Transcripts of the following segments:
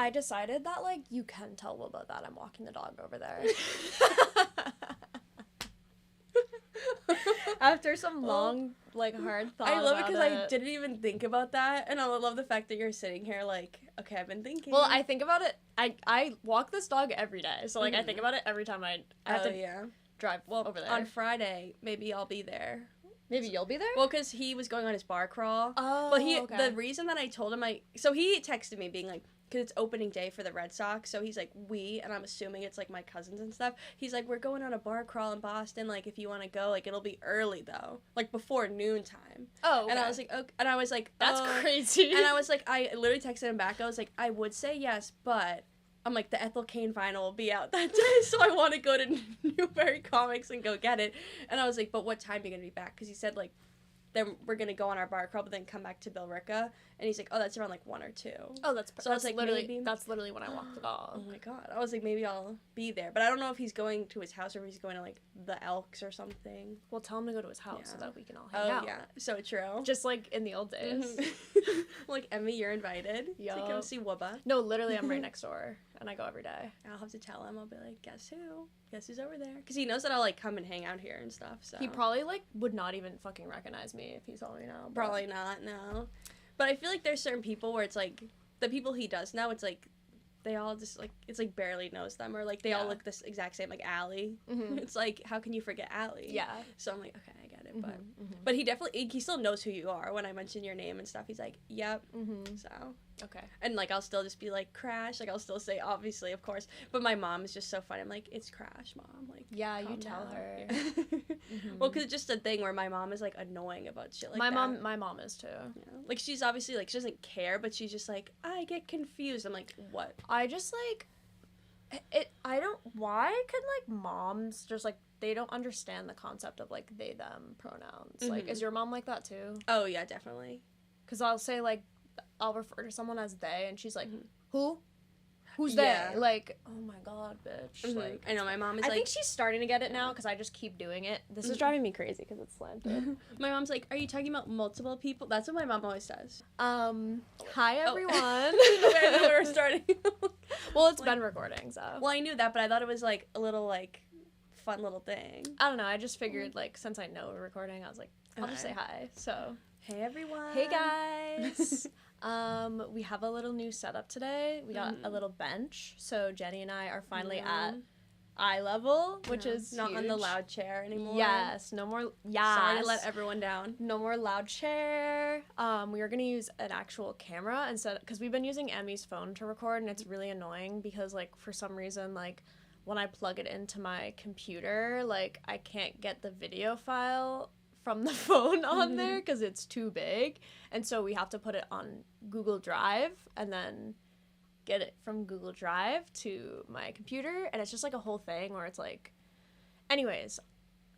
I decided that, like, you can tell Wilba that I'm walking the dog over there. After some long, like, hard thought. I love it because I didn't even think about that, and I love the fact that you're sitting here like, okay, I've been thinking. Well, I think about it. I walk this dog every day, so like I think about it every time I have to drive over there. On Friday, maybe I'll be there. Maybe you'll be there? Well, because he was going on his bar crawl. Oh, but the reason that I told him so he texted me being like, because it's opening day for the Red Sox, so he's like, and I'm assuming it's like my cousins and stuff. He's like, we're going on a bar crawl in Boston, like if you want to go, like it'll be early though, like before noontime. Oh, okay. And I was like, okay. And I was like, that's crazy. And I was like, I literally texted him back. I was like, I would say yes, but I'm like, the Ethel Cain vinyl will be out that day, so I want to go to Newberry Comics and go get it. And I was like, but what time are you gonna be back? Because he said like, then we're gonna go on our bar crawl, but then come back to Billerica. And he's like, oh, that's around like 1 or 2. Oh, that's perfect. So I was like, that's literally when I walk the dog. Oh my god. I was like, maybe I'll be there. But I don't know if he's going to his house or if he's going to like the Elks or something. Well, tell him to go to his house so that we can all hang out. Oh yeah, so true. Just like in the old days. Mm-hmm. Like, Emmy, you're invited to come see Wubba. No, literally, I'm right next door, and I go every day. I'll have to tell him. I'll be like, guess who? Guess who's over there? Because he knows that I'll like come and hang out here and stuff. So he probably like would not even fucking recognize me if he saw me now. Probably not. No. But I feel like there's certain people where it's like the people he does know. It's like they all just like it's like barely knows them, or like they all look this exact same, like Allie. Mm-hmm. It's like, how can you forget Allie? Yeah. So I'm like, okay, I get it. But he still knows who you are. When I mention your name and stuff, he's like, yep. Mm-hmm. So okay. And like I'll still just be like, Crash. Like I'll still say, obviously, of course. But my mom is just so funny. I'm like, it's Crash, Mom. Like, yeah, you tell her. Mm-hmm. Well, because it's just a thing where my mom is like annoying about shit like that. My mom is too. Yeah. Like she's obviously like she doesn't care, but she's just like, I get confused. I'm like, what? I just like why could like moms just like they don't understand the concept of like they them pronouns. Mm-hmm. Like, is your mom like that too? Oh yeah, definitely. Because I'll say like I'll refer to someone as they, and she's like, who? Who's they? Like, oh my god, bitch. Mm-hmm. Like, I know, my mom is I like... think she's starting to get it now, because I just keep doing it. This is driving me crazy, because it's slanted. My mom's like, are you talking about multiple people? That's what my mom always says. Hi, everyone. I know we're starting. Well, it's been recording, so... Well, I knew that, but I thought it was, like, a little, like, fun little thing. I don't know, I just figured, like, since I know we're recording, I was like, I'll just say hi, so... Hey, everyone. Hey, guys. We have a little new setup today. We got a little bench, so Jenny and I are finally at eye level, which is not huge. on the loud chair anymore. Yes, no more. Yes. Sorry to let everyone down. No more loud chair. We are gonna use an actual camera instead, because we've been using Emmy's phone to record, and it's really annoying because, like, for some reason, like, when I plug it into my computer, like, I can't get the video file from the phone on there because it's too big, and so we have to put it on Google Drive and then get it from Google Drive to my computer, and it's just like a whole thing where it's like, anyways,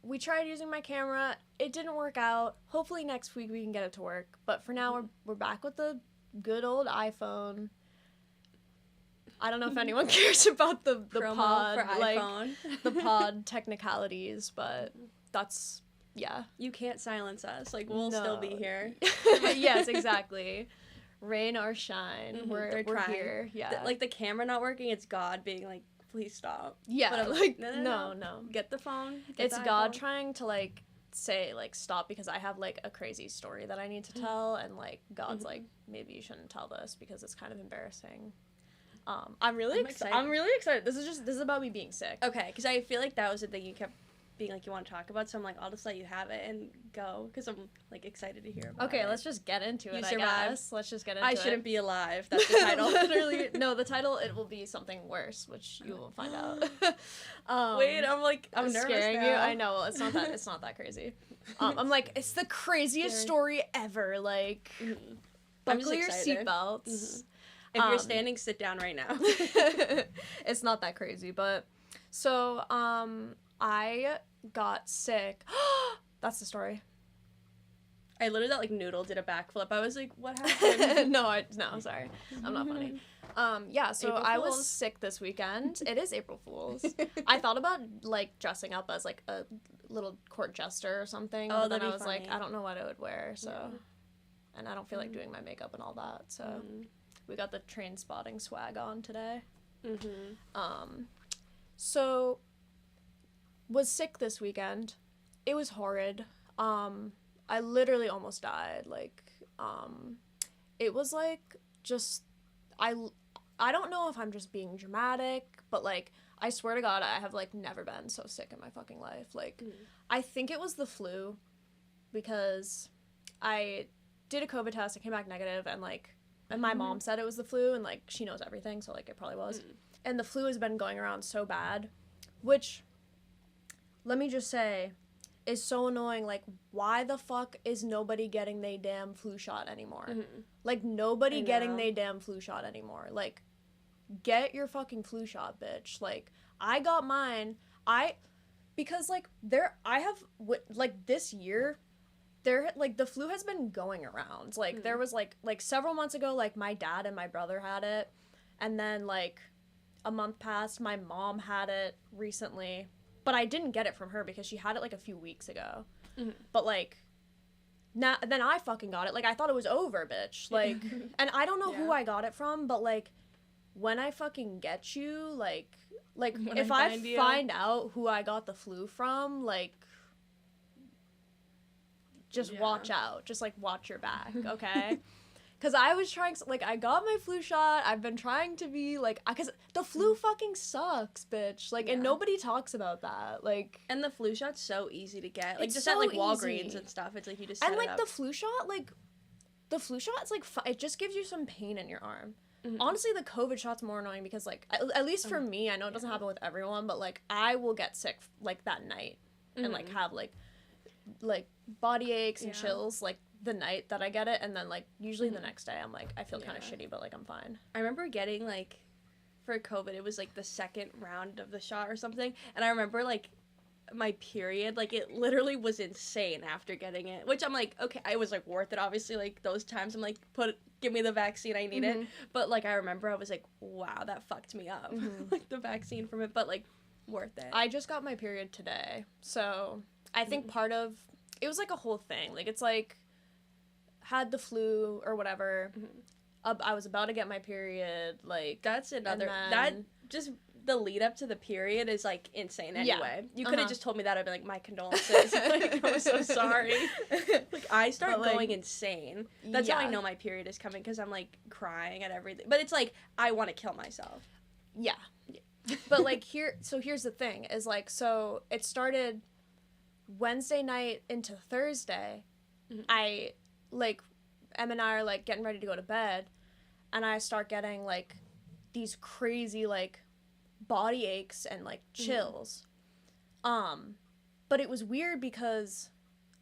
we tried using my camera, it didn't work out. Hopefully next week we can get it to work, but for now we're back with the good old iPhone. I don't know if anyone cares about the pod for like iPhone. the pod technicalities, but that's... Yeah. You can't silence us. Like, we'll still be here. Yes, exactly. Rain or shine. We're here. Yeah. Like, the camera not working, it's God being like, please stop. Yeah. But I'm like, no. Get the phone. It's God trying to, like, say, like, stop, because I have, like, a crazy story that I need to tell, and, like, God's like, maybe you shouldn't tell this because it's kind of embarrassing. I'm really excited. This is about me being sick. Okay, because I feel like that was the thing you kept being like you want to talk about, so I'm like, I'll just let you have it and go, because I'm like excited to hear about it. Okay, let's just get into it. I guess. Let's just get into it. I shouldn't be alive. That's the title. Literally, no. The title, it will be something worse, which you will find out. Wait, I'm nervous scaring now. you. I know. Well, it's not that crazy. I'm like, it's the craziest story ever. Like, buckle your seatbelts. Mm-hmm. If you're standing, sit down right now. It's not that crazy, but so I got sick. That's the story. I literally thought, like, Noodle did a backflip. I was like, what happened? No, I'm sorry. I'm not funny. Yeah, so I was sick this weekend. It is April Fool's. I thought about, like, dressing up as, like, a little court jester or something. Oh, but then that'd I be was funny. like, I don't know what I would wear, so. And I don't feel like doing my makeup and all that, so. We got the train spotting swag on today. Mm-hmm. So was sick this weekend. It was horrid. I literally almost died. Like, it was like just I don't know if I'm just being dramatic, but like I swear to God, I have like never been so sick in my fucking life. Like, I think it was the flu because I did a COVID test. I came back negative, and like, and my mom said it was the flu, and like she knows everything, so like it probably was. And the flu has been going around so bad, which, let me just say, is so annoying. Like, why the fuck is nobody getting they damn flu shot anymore? Like, nobody getting they damn flu shot anymore. Like, get your fucking flu shot, bitch. Like, I got mine. Because like like this year, like the flu has been going around. Like there was like several months ago, like my dad and my brother had it, and then like a month passed, my mom had it recently, but I didn't get it from her because she had it like a few weeks ago. But like now then I fucking got it. Like I thought it was over, bitch. Like and I don't know who I got it from, but like when I fucking get you, like when if I find out who I got the flu from, like just watch out. Just like watch your back, okay? Because I was trying, like, I got my flu shot. I've been trying to be, like, because the flu fucking sucks, bitch. Like, and nobody talks about that. Like, and the flu shot's so easy to get. Like, just so at, like, easy. Walgreens and stuff. It's, like, you just set and, like, it up. the flu shot, it's, like, it just gives you some pain in your arm. Honestly, the COVID shot's more annoying because, like, at least for me, I know it doesn't happen with everyone, but, like, I will get sick, like, that night and, like, have, like, body aches and chills, like, the night that I get it, and then, like, usually the next day I'm, like, I feel kind of shitty, but, like, I'm fine. I remember getting, like, for COVID, it was, like, the second round of the shot or something, and I remember, like, my period, like, it literally was insane after getting it, which I'm, like, okay, I was, like, worth it, obviously, like, those times I'm, like, give me the vaccine, I need it, but, like, I remember I was, like, wow, that fucked me up, like, the vaccine from it, but, like, worth it. I just got my period today, so I think part of, it was, like, a whole thing, like, it's, like, had the flu or whatever, I was about to get my period, like, that's another, that, just the lead up to the period is, like, insane anyway. You could have just told me that, I'd be like, my condolences, like, I'm so sorry. Like, I start going insane. That's how I know my period is coming, because I'm, like, crying at everything, but it's, like, I want to kill myself. Yeah. But, like, here's the thing, is, like, so it started Wednesday night into Thursday, like, Em and I are, like, getting ready to go to bed, and I start getting, like, these crazy, like, body aches and, like, chills. But it was weird because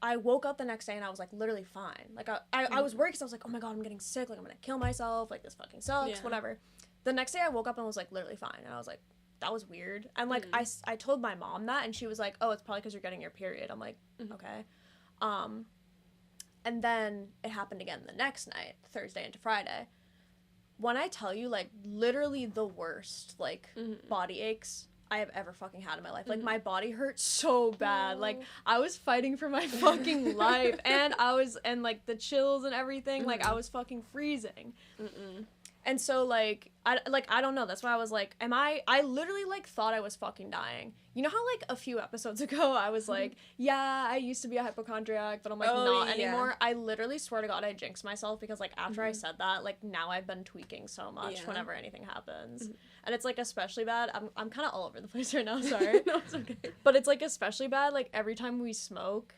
I woke up the next day and I was, like, literally fine. Like, I was worried because I was like, oh my God, I'm getting sick, like, I'm gonna kill myself, like, this fucking sucks, whatever. The next day I woke up and was, like, literally fine, and I was like, that was weird. And, like, I told my mom that, and she was like, oh, it's probably because you're getting your period. I'm like, okay. And then it happened again the next night, Thursday into Friday. When I tell you, like, literally the worst, like, body aches I have ever fucking had in my life. Like, my body hurt so bad. Like, I was fighting for my fucking life. And like, the chills and everything, like, I was fucking freezing. And so, like, I don't know. That's why I was like, I literally, like, thought I was fucking dying. You know how, like, a few episodes ago, I was like, yeah, I used to be a hypochondriac, but I'm, like, not anymore. I literally swear to God, I jinxed myself because, like, after I said that, like, now I've been tweaking so much whenever anything happens. And it's, like, especially bad. I'm kind of all over the place right now, sorry. No, it's okay. But it's, like, especially bad, like, every time we smoke.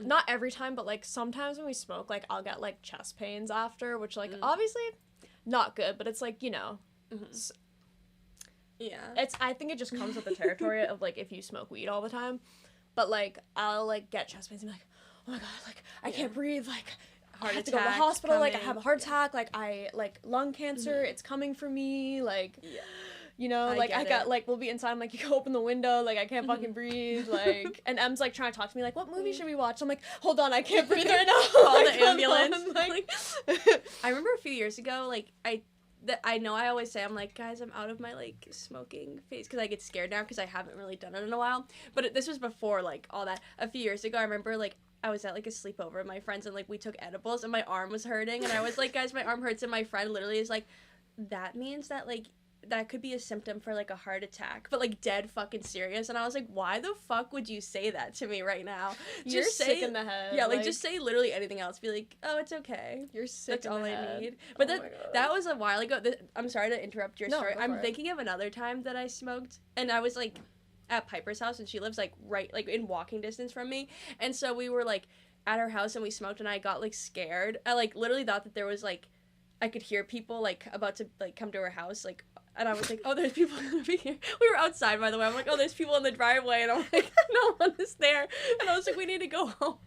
Not every time, but, like, sometimes when we smoke, like, I'll get, like, chest pains after, which, like, obviously not good, but it's, like, you know. I think it just comes with the territory of, like, if you smoke weed all the time. But, like, I'll, like, get chest pains and be like, oh my God, like, I can't breathe, like, I have to go to the hospital, like, I have a heart attack, like, lung cancer, it's coming for me, like, you know, like, I got, like, we'll be inside, I'm like, you go open the window, like, I can't fucking breathe, like, and Em's, like, trying to talk to me, like, what movie should we watch? I'm like, hold on, I can't breathe right now. Call the ambulance. Like, I remember a few years ago, like, I know I always say, I'm like, guys, I'm out of my, like, smoking phase, because I get scared now, because I haven't really done it in a while, but this was before, like, all that. A few years ago, I remember, like, I was at, like, a sleepover with my friends, and, like, we took edibles, and my arm was hurting, and I was like, guys, my arm hurts, and my friend literally is like, that means that, like, that could be a symptom for, like, a heart attack, but, like, dead fucking serious. And I was like, why the fuck would you say that to me right now? You're Just sick in the head. Yeah, like, just say literally anything else. Be like, oh, it's okay. You're sick That's in all the I head. need. But Oh that was a while ago. I'm sorry to interrupt your No, story. go I'm for it. thinking of another time that I smoked, and I was, like, at Piper's house, and she lives, like, right, like, in walking distance from me. And so we were, like, at her house, and we smoked, and I got, like, scared. I, like, literally thought that there was, like, I could hear people, like, about to, like, come to her house, like, and I was like, oh, there's people gonna be here. We were outside, by the way. I'm like, oh, there's people in the driveway. And I'm like, no one is there. And I was like, we need to go home.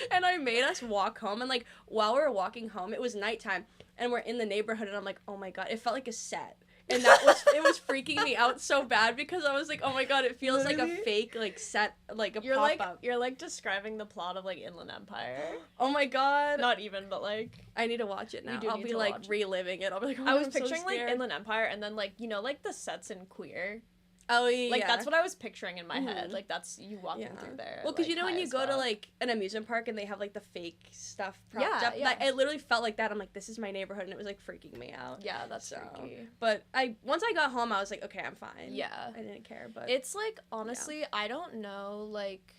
And I made us walk home. And, like, while we were walking home, it was nighttime. And we're in the neighborhood. And I'm like, oh, my God. It felt like a set. And it was freaking me out so bad because I was like, oh, my God, it feels like a fake, like, set, like, a pop-up. You're, like, describing the plot of, like, Inland Empire. Oh, my God. Not even, but, like... I need to watch it now. You do I'll need be, to like, watch it. reliving it. I'll be like, oh, I was I'm picturing, so like, scared. Inland Empire, and then, like, you know, like, the sets in Queer. Oh, yeah. Like, that's what I was picturing in my head. Like, that's you walking through there. Well, because, like, you know, when high you as go to, fuck. like, an amusement park and they have, like, the fake stuff propped Yeah, up. yeah. It literally felt like that. I'm like, this is my neighborhood, and it was, like, freaking me out. Yeah, that's So, freaky. But once I got home, I was like, okay, I'm fine. Yeah. I didn't care, but... It's, like, honestly, I don't know, like...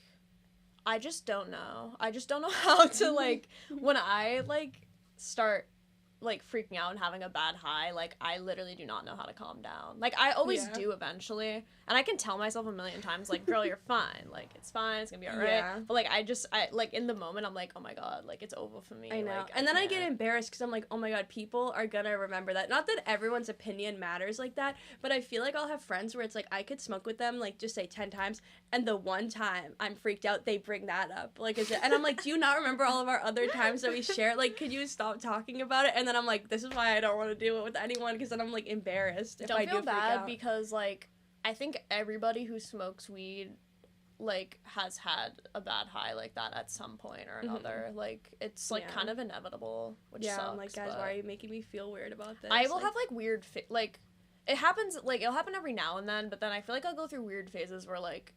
I just don't know. I just don't know how to, like... when I, like, start... like freaking out and having a bad high, like I literally do not know how to calm down. Like I always do eventually, and I can tell myself a million times like, girl, you're fine, like it's fine, it's gonna be all right. But like I like in the moment I'm like, oh my God, like it's over for me. I know. Like, and then I get embarrassed because I'm like, oh my God, people are gonna remember that. Not that everyone's opinion matters like that, but I feel like I'll have friends where it's like I could smoke with them like just say 10 times, and the one time I'm freaked out they bring that up, like and I'm like, do you not remember all of our other times that we share? Like, could you stop talking about it? And then I'm like, this is why I don't want to do it with anyone, because then I'm like embarrassed if I do freak out. Because like I think everybody who smokes weed like has had a bad high like that at some point or another. Like it's like kind of inevitable, which sucks. I'm like, guys, why are you making me feel weird about this? I will have like weird like it happens, like it'll happen every now and then, but then I feel like I'll go through weird phases where like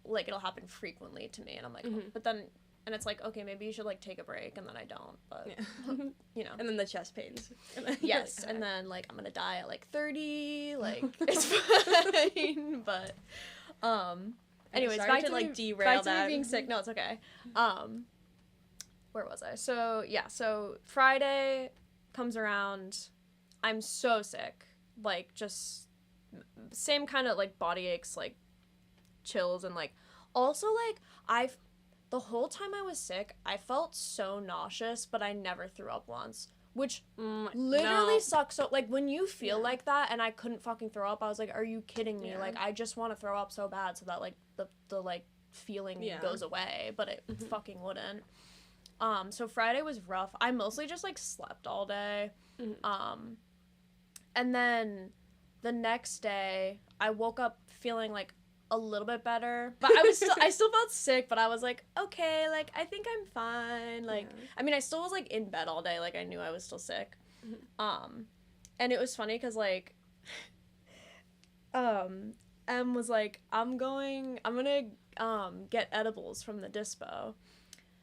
it'll happen frequently to me, and I'm like, but then. And it's like, okay, maybe you should, like, take a break, and then I don't, but, you know. And then the chest pains. Yes, and then, like, I'm gonna die at, like, 30, like, it's fine, but, anyways, sorry back to, to, like, me, derail back that. to me being sick. No, it's okay. Where was I? So, yeah, so Friday comes around, I'm so sick, like, just same kind of, like, body aches, like, chills, and, like, also, like, the whole time I was sick, I felt so nauseous, but I never threw up once, which literally sucks. So, like, when you feel like that and I couldn't fucking throw up, I was like, are you kidding me? Like, I just want to throw up so bad so that, like, the like, feeling goes away, but it fucking wouldn't. So Friday was rough. I mostly just, like, slept all day. And then the next day, I woke up feeling, like, a little bit better, but I still felt sick, but I was like, okay, like I think I'm fine. Like I mean, I still was like in bed all day, like I knew I was still sick. And it was funny because like Em was like, I'm gonna get edibles from the dispo,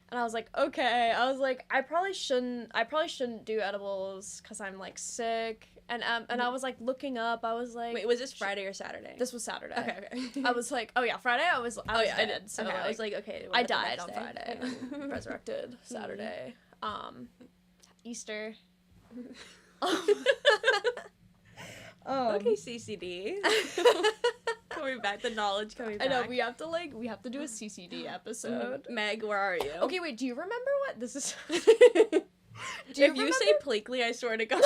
and I was like, okay. I was like, I probably shouldn't do edibles because I'm like sick. And I was like looking up. I was like, wait, was this Friday or Saturday? This was Saturday. Okay. I was like, oh yeah, Friday. I was dead. So okay, like, I was like, okay. I died on Friday. And resurrected Saturday. Easter. Okay, CCD. Coming back, the knowledge coming back. I know we have to do a CCD episode. Meg, where are you? Okay, wait. Do you remember what this is? If you say Pleakley, I swear to God.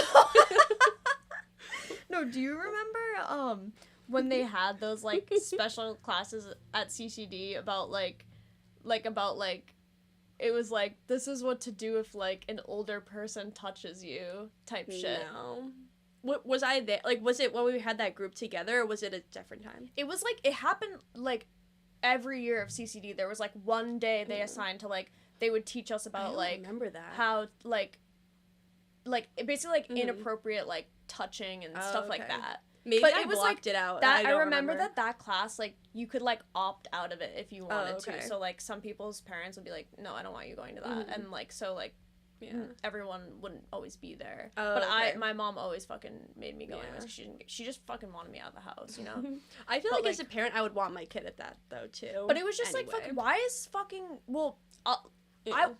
No, do you remember when they had those like special classes at CCD about like it was like, this is what to do if like an older person touches you type shit. No. What was I there? Like, was it when we had that group together, or was it a different time? It was like, it happened like every year of CCD. There was like one day they assigned to like, they would teach us about like remember that. How like basically like inappropriate like touching and stuff like that. Maybe but I it was blocked like it out. That I remember that class, like you could like opt out of it if you wanted to. So like some people's parents would be like, no, I don't want you going to that, and like so like everyone wouldn't always be there. Oh, but okay. my mom always fucking made me go Yeah. anyways. She just fucking wanted me out of the house, you know. I feel But, like as a parent, I would want my kid at that though too. But it was just anyway. like, fuck, why is fucking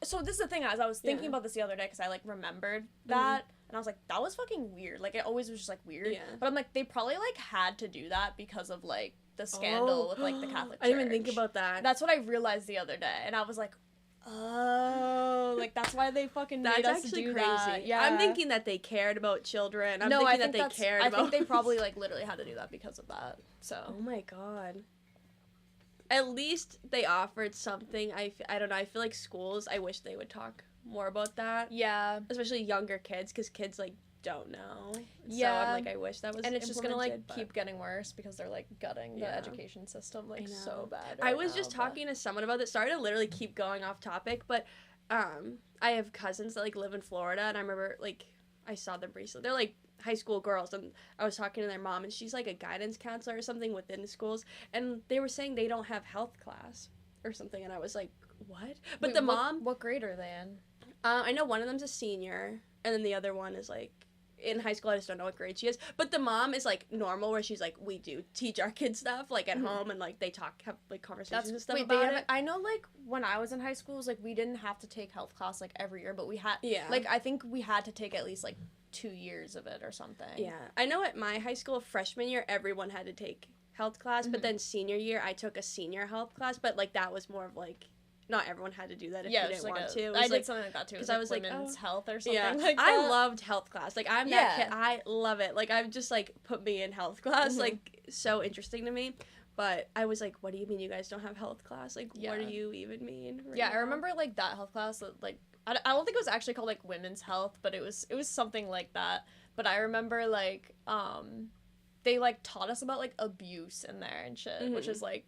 so this is the thing, as I was thinking about this the other day, because I like remembered that, and I was like, that was fucking weird. Like, it always was just like weird. Yeah. But I'm like, they probably like had to do that because of like the scandal with like the Catholic Church. I didn't even think about that. That's what I realized the other day, and I was like, oh, like that's why they fucking made us actually do crazy. that. Yeah, I'm thinking that they cared about children. I'm no, thinking I think that they cared I about. think they probably like literally had to do that because of that. So. Oh my god. At least they offered something. I don't know. I feel like schools, I wish they would talk more about that. Yeah. Especially younger kids, because kids, like, don't know. Yeah. So I'm like, I wish that was And it's just gonna, like, but... keep getting worse because they're, like, gutting the education system, like, so bad I was just talking to someone about this. Sorry to literally keep going off topic, but I have cousins that, like, live in Florida, and I remember, like, I saw them recently. They're, like, high school girls, and I was talking to their mom, and she's like a guidance counselor or something within the schools, and they were saying they don't have health class or something, and I was like, what? But Wait, the mom, what grade are they in? I know one of them's a senior, and then the other one is like in high school. I just don't know what grade she is, but the mom is like normal, where she's like, we do teach our kids stuff like at home, and like they have like conversations and stuff about it. I know, like, when I was in high school, it was, like, we didn't have to take health class like every year, but we had like, I think we had to take at least like 2 years of it or something. Yeah, I know at my high school freshman year everyone had to take health class, but then senior year I took a senior health class, but like that was more of like not everyone had to do that if you didn't want to. I did something like that too. Because I was like women's health or something like that. I loved health class. Like I'm that kid. I love it. Like I've just like put me in health class. Like so interesting to me. But I was like, what do you mean you guys don't have health class? Like what do you even mean? Right now? I remember like that health class that like I don't think it was actually called like women's health, but it was something like that. But I remember like they like taught us about like abuse in there and shit, which is like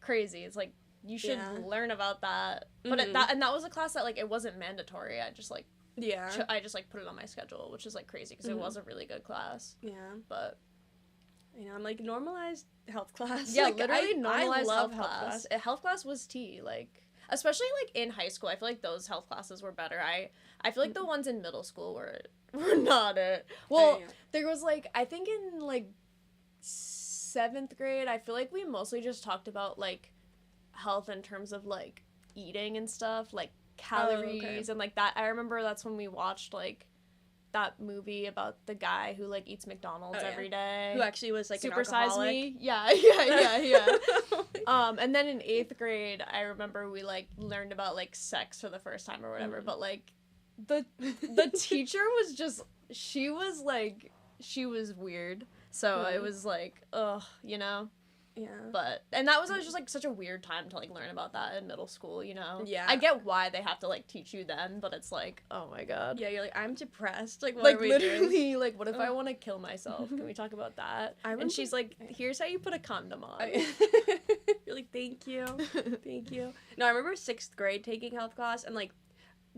crazy. It's like you should learn about that. But that was a class that like it wasn't mandatory. I just like I just like put it on my schedule, which is like crazy because it was a really good class. Yeah. But you know, I'm like normalized health class. Yeah, like, literally normalized I love health class. Health class was tea, like especially like in high school. I feel like those health classes were better. I feel like the ones in middle school were not it. Well, there was like I think in like 7th grade, I feel like we mostly just talked about like health in terms of like eating and stuff, like calories and like that. I remember that's when we watched like that movie about the guy who like eats McDonald's every day. Who actually was like Super an alcoholic. Size Me. Yeah. And then in 8th grade, I remember we like learned about like sex for the first time or whatever. But like the teacher was just she was weird. So it was like you know. Yeah. But and that was just like such a weird time to like learn about that in middle school, you know. Yeah. I get why they have to like teach you then, but it's like, oh my god. Yeah, you're like, I'm depressed. Like, what are we literally doing? like, what if I want to kill myself? Can we talk about that? And she's like, here's how you put a condom on. You're like, thank you. Thank you. No, I remember 6th grade taking health class and like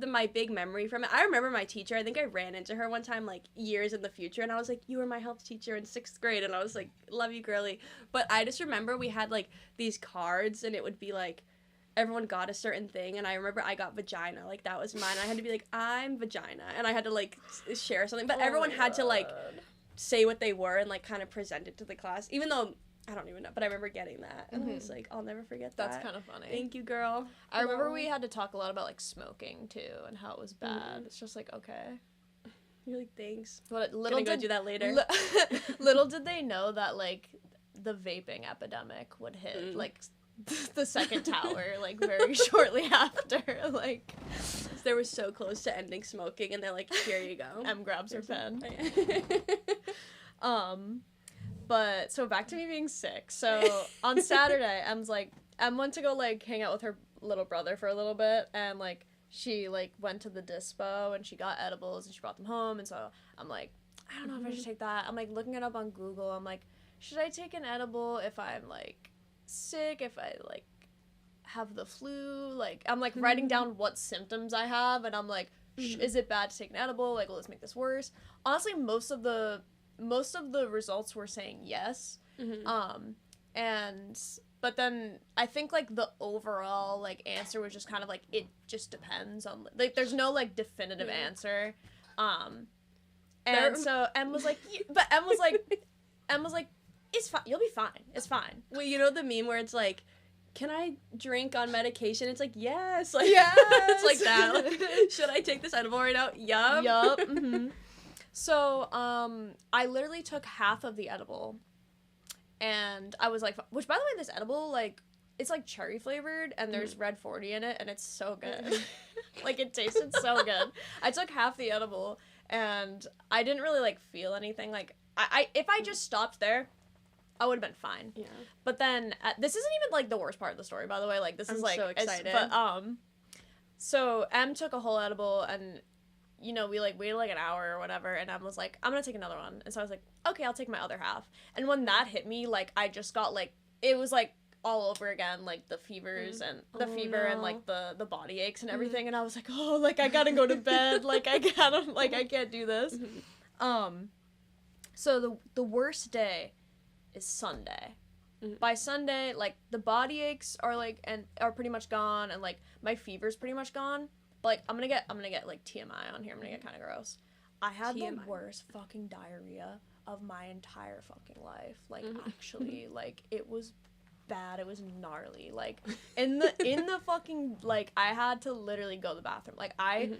my big memory from it. I remember my teacher. I think I ran into her one time, like, years in the future, and I was like, you were my health teacher in 6th grade, and I was like, love you, girly. But I just remember we had, like, these cards, and it would be, like, everyone got a certain thing, and I remember I got vagina. Like, that was mine. I had to be like, I'm vagina, and I had to, like, share something. But everyone had to, like, say what they were and, like, kind of present it to the class, even though I don't even know, but I remember getting that, and I was like, I'll never forget that. That's kind of funny. Thank you, girl. I remember we had to talk a lot about, like, smoking, too, and how it was bad. It's just like, okay. You're like, thanks. But little did do that later. Little did they know that, like, the vaping epidemic would hit, like, the second tower, like, very shortly after, like. They were so close to ending smoking, and they're like, here you go. Em grabs her pen. But, so back to me being sick. So, on Saturday, Em went to go, like, hang out with her little brother for a little bit, and, like, she, like, went to the dispo, and she got edibles, and she brought them home, and so I'm like, I don't know if I should take that. I'm, like, looking it up on Google. I'm like, should I take an edible if I'm, like, sick, if I, like, have the flu? Like, I'm, like, writing down what symptoms I have, and I'm like, is it bad to take an edible? Like, will this make this worse? Honestly, most of the results were saying yes. But but then I think like the overall like answer was just kind of like it just depends on like there's no like definitive answer. And so Em was like, but Em was like, it's fine. You'll be fine. It's fine. Well, you know the meme where it's like, can I drink on medication? It's like, yes. Like, yes. It's like that. Like, should I take this edible right now? Yup. Yup. Mm-hmm. So, I literally took half of the edible, and I was like, which, by the way, this edible, like, it's, like, cherry flavored, and there's Red 40 in it, and it's so good. Like, it tasted so good. I took half the edible, and I didn't really, like, feel anything. Like, if I just stopped there, I would have been fine. Yeah. But then, this isn't even, like, the worst part of the story, by the way. Like, this is, like, so excited. So Em took a whole edible, and, you know, we, like, waited, like, an hour or whatever, and Em was like, I'm gonna take another one. And so I was like, okay, I'll take my other half. And when that hit me, like, I just got, like, it was, like, all over again, like, the fevers and the fever and, like, the body aches and everything. And I was like, oh, like, I gotta go to bed. Like, I can't do this. So the worst day is Sunday. By Sunday, like, the body aches are, like, are pretty much gone, and, like, my fever's pretty much gone. But, like, I'm gonna get, like, TMI on here. I'm gonna get kind of gross. I had the worst fucking diarrhea of my entire fucking life. Like, actually, like, it was bad. It was gnarly. Like, in the fucking, like, I had to literally go to the bathroom. Like, I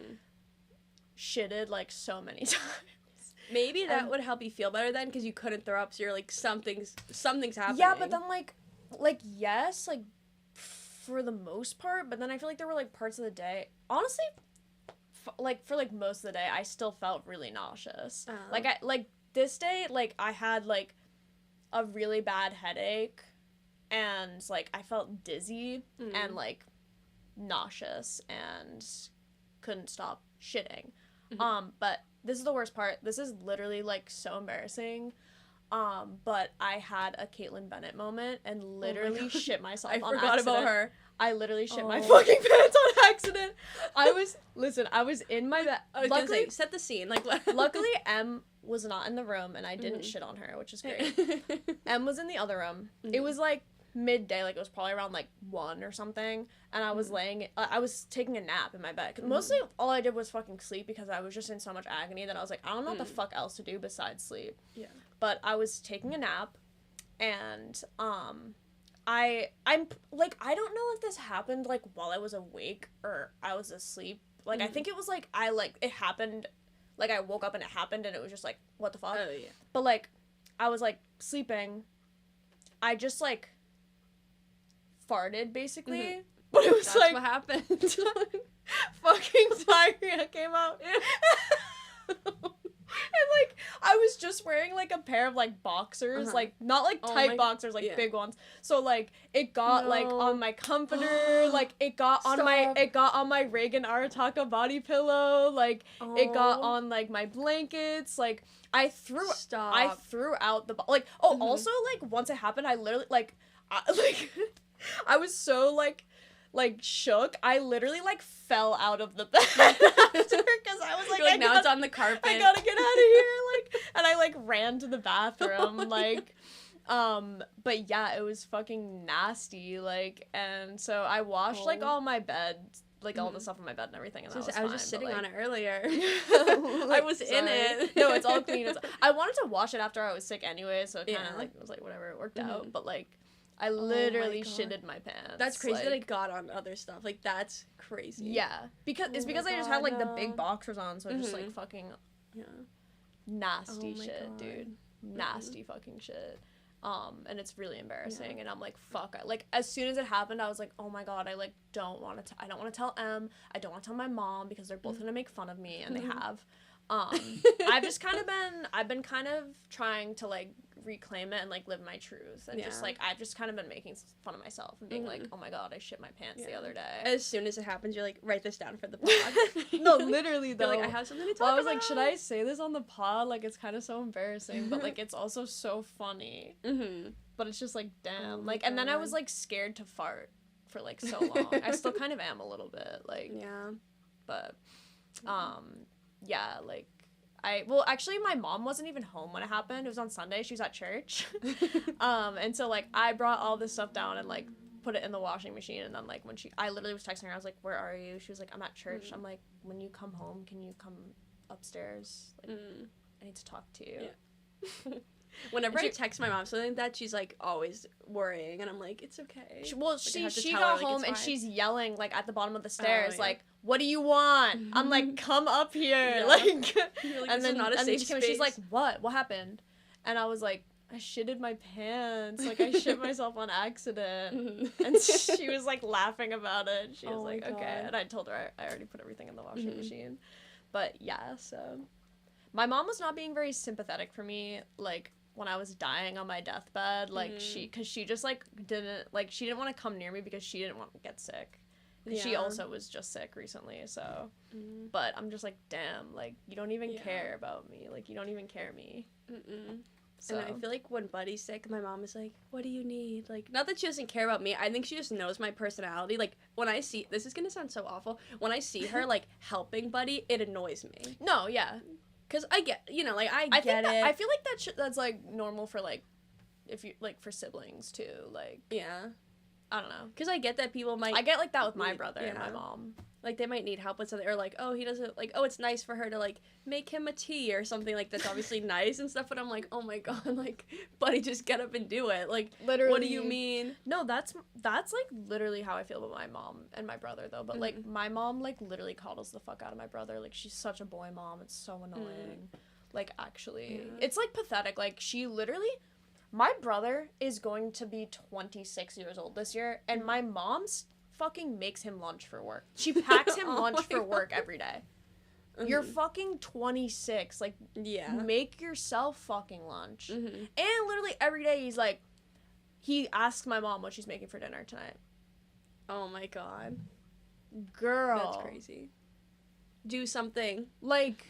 shitted, like, so many times. Maybe that would help you feel better then, because you couldn't throw up, so you're like, something's happening. Yeah, but then, like, yes, like, for the most part, but then I feel like there were, like, parts of the day, honestly, for, like, most of the day, I still felt really nauseous. Like, this day, like, I had, like, a really bad headache, and, like, I felt dizzy, and, like, nauseous, and couldn't stop shitting. But this is the worst part. This is literally, like, so embarrassing. But I had a Caitlin Bennett moment and literally shit myself on accident. I forgot about her. I literally shit my fucking pants on accident. I was in my bed. I was gonna say, set the scene. Like, luckily, Em was not in the room, and I didn't shit on her, which is great. Em was in the other room. It was, like, midday, like, it was probably around, like, 1 or something, and I was I was taking a nap in my bed, 'cause mostly all I did was fucking sleep, because I was just in so much agony that I was like, I don't know what the fuck else to do besides sleep. Yeah. But I was taking a nap, and, I'm, like, I don't know if this happened, like, while I was awake, or I was asleep. Like, I think it was, like, it happened, like, I woke up and it happened, and it was just, like, what the fuck? Oh, yeah. But, like, I was, like, sleeping, I just, like, farted, basically, but it was, That's like, what happened. fucking diarrhea came out. And, like, I was just wearing, like, a pair of, like, boxers, like, not, like, tight boxers, like, big ones. So, like, it got, like, on my comforter, like, it got on my Reagan Arataka body pillow, like, it got on, like, my blankets, like, I threw out the, like, also, like, once it happened, I literally, like, I was so, like, shook. I literally, like, fell out of the bed after, because I was like, now it's on the carpet. I gotta get out of here, like, and I, like, ran to the bathroom, like, but yeah, it was fucking nasty, like, and so I washed, like, all my bed, like, all the stuff on my bed and everything, and that was I was fine, just sitting but, on like, it earlier. I was in it. No, it's all clean. I wanted to wash it after I was sick anyway, so it kind of, like, it was like, whatever, it worked out, but, like, I literally shitted my pants. That's crazy, like, that it got on other stuff. Like, that's crazy. Yeah. Because I just had, like, the big boxers on, so it just, like, fucking nasty shit, dude. Nasty fucking shit. And it's really embarrassing, and I'm like, fuck. Like, as soon as it happened, I was like, oh my god, I, like, don't want to tell Em. I don't want to tell my mom, because they're both gonna make fun of me, and they have. I've been kind of trying to, like, reclaim it and, like, live my truth, and just, like, I've just kind of been making fun of myself and being like, oh my god, I shit my pants the other day. As soon as it happens, you're like, write this down for the pod. No, literally, though. You're like, I have something to talk about. I was like, should I say this on the pod? Like, it's kind of so embarrassing, but, like, it's also so funny. But it's just, like, damn. Like, and then I was, like, scared to fart for, like, so long. I still kind of am a little bit, like. Yeah. But, yeah, like, actually my mom wasn't even home when it happened. It was on Sunday. She was at church. And so like I brought all this stuff down and like put it in the washing machine, and then like when I literally was texting her, I was like, where are you? She was like, I'm at church. I'm like, when you come home, can you come upstairs? Like I need to talk to you. Yeah. Whenever I text my mom something like that, she's like always worrying, and I'm like, it's okay. She tell got her, home like, and fine. she's yelling like at the bottom of the stairs, yeah. like, what do you want? I'm like, come up here. Yeah. Like, You're like, and this then is not a and then safe she came and space. she's like, what happened? And I was like, I shitted my pants. Like I shit myself on accident. And she was like laughing about it. She was like, okay. And I told her I already put everything in the washing machine. But yeah, so my mom was not being very sympathetic for me, like when I was dying on my deathbed, like because she just like didn't want to come near me because she didn't want to get sick. Yeah. She also was just sick recently, so. But I'm just like, damn, like you don't even care about me, like you don't even care me. So. And I feel like when Buddy's sick, my mom is like, what do you need? Like, not that she doesn't care about me. I think she just knows my personality. Like, when I see, this is going to sound so awful. When I see her, like, helping Buddy, it annoys me. No, yeah. Because I get, you know, like, I get think it. I feel like that's, like, normal for, like, if you, like, for siblings, too. Like, yeah. I don't know. Because I get that people might. I get, like, that with my brother and my mom. Like, they might need help with something, or, like, oh, he doesn't, like, oh, it's nice for her to, like, make him a tea or something, like, that's obviously nice and stuff, but I'm like, oh my god, like, Buddy, just get up and do it. Like, literally. What do you mean? No, that's like, literally how I feel about my mom and my brother, though, but, like, my mom, like, literally coddles the fuck out of my brother. Like, she's such a boy mom. It's so annoying. Like, actually. Yeah. It's, like, pathetic. Like, she literally... My brother is going to be 26 years old this year, and my mom's fucking makes him lunch for work. She packs him lunch for work every day. You're fucking 26. Like, make yourself fucking lunch. And literally every day he's like, he asks my mom what she's making for dinner tonight. Oh my god. Girl. That's crazy. Do something. Like,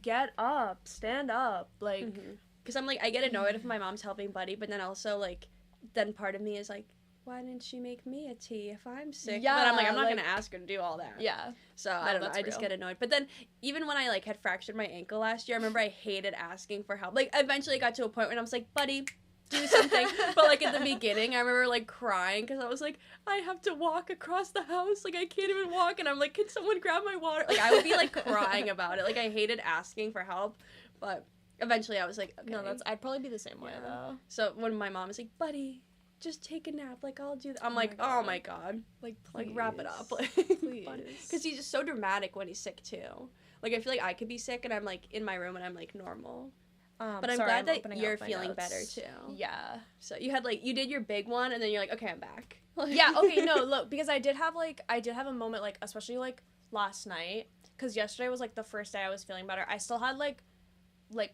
get up. Stand up. Like... Because I'm like, I get annoyed if my mom's helping Buddy, but then also, like, then part of me is like, why didn't she make me a tea if I'm sick? Yeah, but I'm like, I'm not going to ask her to do all that. Yeah. So, I don't know. I just get annoyed. But then, even when I, like, had fractured my ankle last year, I remember I hated asking for help. Like, eventually I got to a point when I was like, Buddy, do something. But, like, at the beginning, I remember, like, crying because I was like, I have to walk across the house. Like, I can't even walk. And I'm like, can someone grab my water? Like, I would be, like, crying about it. Like, I hated asking for help. But... Eventually, I was like, okay. No, I'd probably be the same way, though. So, when my mom is like, Buddy, just take a nap. Like, I'll do that. I'm like, oh my god. Like, please. Like, wrap it up. Like, please. Because he's just so dramatic when he's sick, too. Like, I feel like I could be sick, and I'm, like, in my room, and I'm, like, normal. But I'm glad that you're feeling better, too. Yeah. So, you had, like, you did your big one, and then you're like, okay, I'm back. Yeah, okay, no, look, because I did have a moment, like, especially, like, last night. Because yesterday was, like, the first day I was feeling better. I still had, like,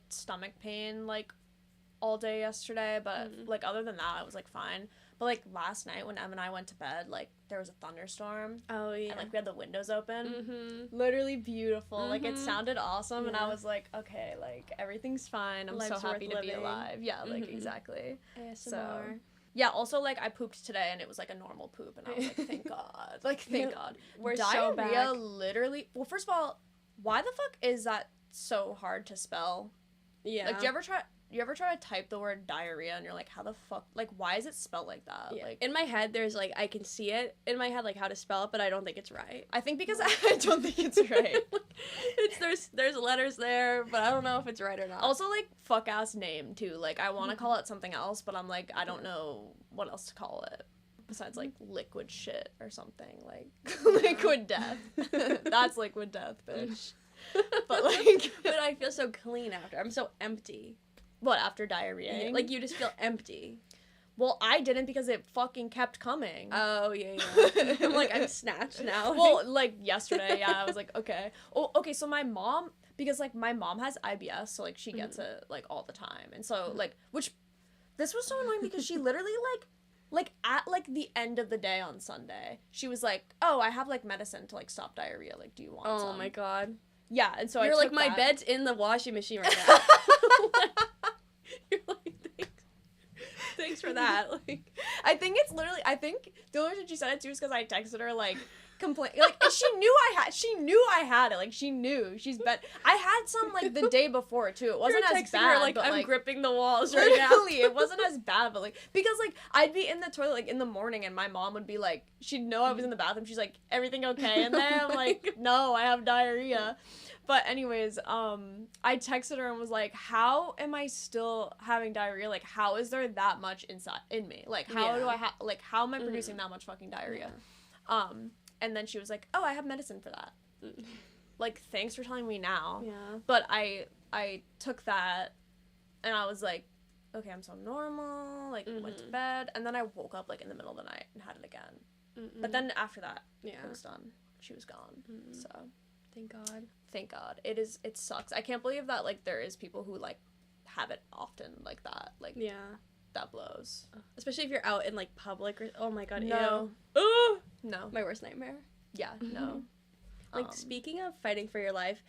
stomach pain, like, all day yesterday, but, like, other than that, I was, like, fine. But, like, last night when Em and I went to bed, like, there was a thunderstorm. Oh, yeah. And, like, we had the windows open. Literally beautiful. Like, it sounded awesome, and I was like, okay, like, everything's fine. I'm so happy to be alive. Yeah, like, exactly. ASMR. So, yeah, also, like, I pooped today, and it was, like, a normal poop, and I was like, thank God. Like, thank God. We're Diarrhea so back. literally... Well, first of all, why the fuck is that so hard to spell? Yeah. Like, do you ever try to type the word diarrhea and you're like, how the fuck, like, why is it spelled like that? Yeah. Like, in my head, there's, like, I can see it in my head, like, how to spell it, but I don't think it's right. I think because I don't think it's right. There's letters there, but I don't know if it's right or not. Also, like, fuck-ass name, too. Like, I want to call it something else, but I'm like, I don't know what else to call it. Besides, like, liquid shit or something. Like, liquid death. That's liquid death, bitch. But, like... But I feel so clean after. I'm so empty. What, after diarrhea? Yeah, like, you just feel empty. Well, I didn't because it fucking kept coming. Oh, yeah. I'm like, I'm snatched now. Well, like, yesterday, yeah, I was like, okay. Oh, okay, so my mom, because, like, my mom has IBS, so, like, she gets it, like, all the time. And so, like, which, this was so annoying because she literally, like, at, like, the end of the day on Sunday, she was like, oh, I have, like, medicine to, like, stop diarrhea. Like, do you want some? Oh, my God. Yeah, and so You're I like, my bed's in the washing machine right now. You're like, thanks for that. Like, I think it's literally, the only reason she said it too is because I texted her, like, complain. Like, she knew I had it. Like, she knew. She's bet. I had some, like, the day before, too. It wasn't as bad. Her, like, but, I'm like, gripping the walls right now. literally, it wasn't as bad, but, like, because, like, I'd be in the toilet, like, in the morning, and my mom would be like, she'd know I was in the bathroom. She's like, everything okay in there? I'm like, no, I have diarrhea. But anyways, I texted her and was like, how am I still having diarrhea? Like, how is there that much inside in me? Like, how do I how am I producing that much fucking diarrhea? Yeah. And then she was like, oh, I have medicine for that. Like, thanks for telling me now. Yeah. But I took that and I was like, okay, I'm so normal. Like, went to bed. And then I woke up, like, in the middle of the night and had it again. But then after that, it was done. She was gone. So. Thank God. Thank God. It sucks. I can't believe that, like, there is people who, like, have it often like that. Like, yeah. That blows. Especially if you're out in, like, public or, oh my God, no. Ew. Ooh! No. My worst nightmare. Yeah, no. Like, speaking of fighting for your life,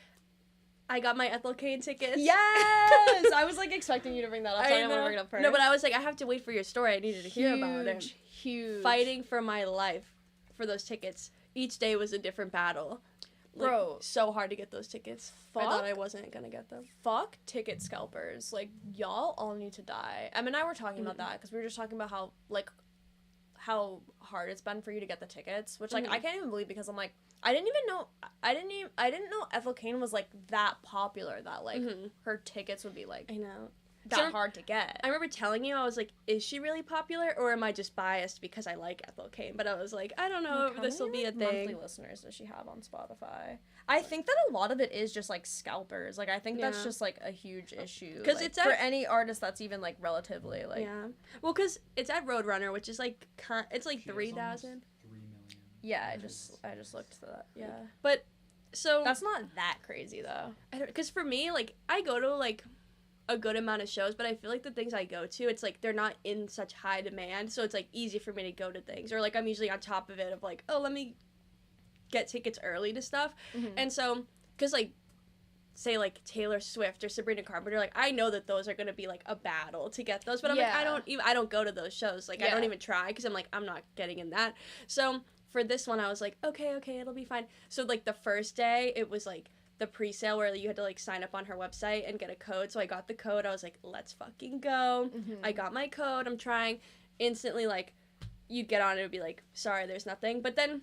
I got my Ethel Kane tickets. Yes! I was, like, expecting you to bring that up. So I didn't want to bring it up first. No, but I was like, I have to wait for your story. I needed to hear about it. Huge. Fighting for my life for those tickets. Each day was a different battle. Like, bro, so hard to get those tickets. I thought I wasn't gonna get them. Fuck ticket scalpers. Like, y'all all need to die. Em and I were talking about that because we were just talking about how hard it's been for you to get the tickets, which, like, I can't even believe because I'm like, I didn't know Ethel Kane was, like, that popular that, like, her tickets would be, like, I know. that hard to get. I remember telling you, I was like, is she really popular, or am I just biased because I like Ethel Kane? But I was like, I don't know if this will be a thing. Monthly listeners does she have on Spotify? I think that a lot of it is just, like, scalpers. Like, I think that's just, like, a huge issue. Because, like, it's for any artist that's even, like, relatively, like... Yeah. Well, because it's at Roadrunner, which is, like, it's, like, 3,000. 3 million. Yeah, I just looked at that. Yeah. But, so... That's not that crazy, though. Because for me, like, I go to, like, a good amount of shows, but I feel like the things I go to, it's like they're not in such high demand, so it's like easy for me to go to things, or like I'm usually on top of it of like, oh, let me get tickets early to stuff. And so because like say like Taylor Swift or Sabrina Carpenter, like I know that those are going to be like a battle to get those, but I'm like I don't go to those shows, like I don't even try because I'm like I'm not getting in that. So for this one I was like okay, it'll be fine. So like the first day it was like the pre-sale where you had to like sign up on her website and get a code. So I got the code. I was like, let's fucking go. I got my code. I'm trying. Instantly, like, you'd get on it would be like, sorry, there's nothing. But then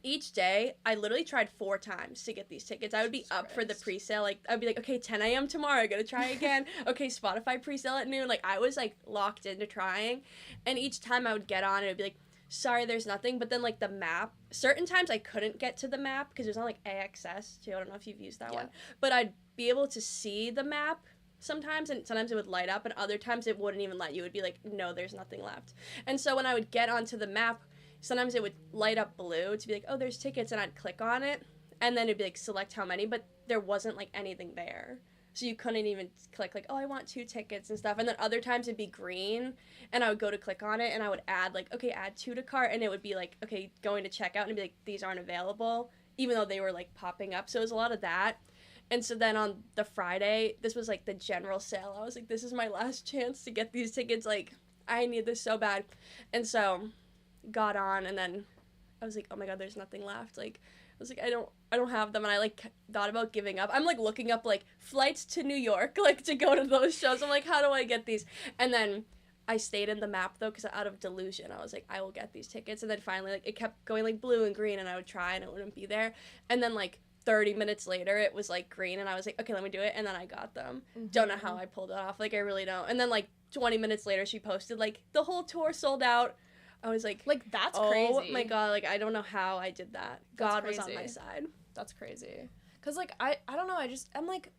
each day, I literally tried 4 times to get these tickets. I would be up for the pre-sale. Like, I'd be like, okay, 10 a.m. tomorrow. I gotta try again. Okay, Spotify pre-sale at noon. Like, I was like locked into trying. And each time I would get on, it would be like, sorry, there's nothing. But then, like, the map, certain times I couldn't get to the map because it was on, like, AXS, too. I don't know if you've used that one. But I'd be able to see the map sometimes, and sometimes it would light up, and other times it wouldn't even let you. It would be like, no, there's nothing left. And so when I would get onto the map, sometimes it would light up blue to be like, oh, there's tickets, and I'd click on it, and then it'd be like, select how many, but there wasn't, like, anything there. So you couldn't even click, like, oh, I want 2 tickets and stuff. And then other times it'd be green, and I would go to click on it, and I would add, like, okay, add 2 to cart, and it would be, like, okay, going to checkout, and it'd be, like, these aren't available, even though they were, like, popping up. So it was a lot of that. And so then on the Friday, this was, like, the general sale. I was like, this is my last chance to get these tickets. Like, I need this so bad. And so got on, and then I was like, oh, my God, there's nothing left. Like, I was like, I don't have them, and I, like, thought about giving up. I'm, like, looking up, like, flights to New York, like, to go to those shows. I'm like, how do I get these? And then I stayed in the map, though, because out of delusion, I was like, I will get these tickets. And then finally, like, it kept going, like, blue and green, and I would try, and it wouldn't be there. And then, like, 30 minutes later, it was, like, green, and I was like, okay, let me do it, and then I got them. Don't know how I pulled it off. Like, I really don't. And then, like, 20 minutes later, she posted, like, the whole tour sold out. I was like, that's crazy. Oh my God, like, I don't know how I did that. God was on my side. That's crazy. Because, like, I don't know, I'm like,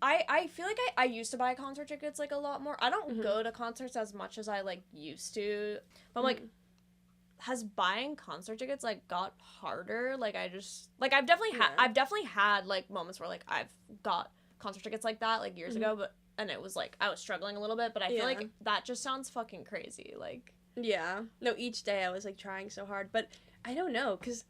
I feel like I used to buy concert tickets, like, a lot more. I don't go to concerts as much as I, like, used to. But I'm like, has buying concert tickets, like, got harder? Like, I just, like, I've definitely had, like, moments where, like, I've got concert tickets like that, like, years ago, and it was, like, I was struggling a little bit, but I feel like that just sounds fucking crazy, like. Yeah. No, each day I was, like, trying so hard, but I don't know, because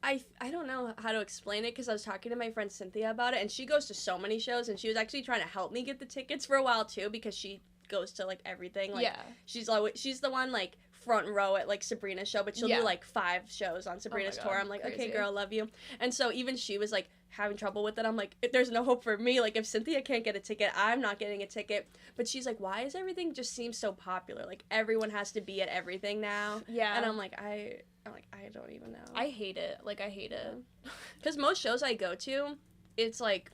I don't know how to explain it, because I was talking to my friend Cynthia about it, and she goes to so many shows, and she was actually trying to help me get the tickets for a while, too, because she goes to, like, everything. Like, she's the one, like, front row at like Sabrina's show, but she'll do like 5 shows on Sabrina's tour. I'm like, crazy. okay, girl, love you. And so even she was like having trouble with it. I'm like, there's no hope for me. Like if Cynthia can't get a ticket, I'm not getting a ticket. But she's like, why is everything just seems so popular? Like everyone has to be at everything now. Yeah. And I'm like, I don't even know. I hate it. Like I hate it. Because most shows I go to, it's like,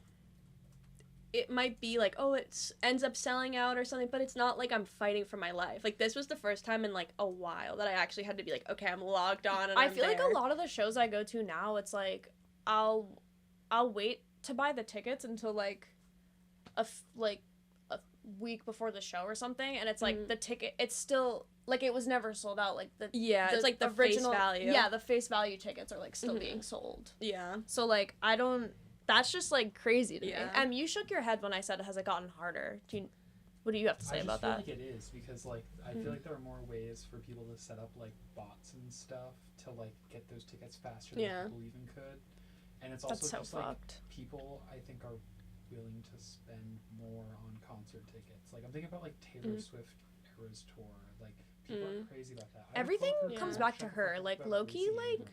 it might be like, oh, it ends up selling out or something, but it's not like I'm fighting for my life. Like, this was the first time in, like, a while that I actually had to be like, okay, I'm logged on and I I'm feel there. like a lot of the shows I go to now, it's like, I'll wait to buy the tickets until, like, a week before the show or something, and it's like, the ticket, it's still, like, it was never sold out, like, it's like the original face value. Yeah, the face value tickets are, like, still being sold. Yeah. So, like, that's just, like, crazy to me. You shook your head when I said, has it gotten harder? What do you have to say about that? I feel like it is, because, like, I feel like there are more ways for people to set up, like, bots and stuff to, like, get those tickets faster than people even could. And it's also so just, fucked. like, people, I think, are willing to spend more on concert tickets. Like, I'm thinking about, like, Taylor Swift Eras Tour. Like, people are crazy about that. Everything comes back to her. Like, low-key, like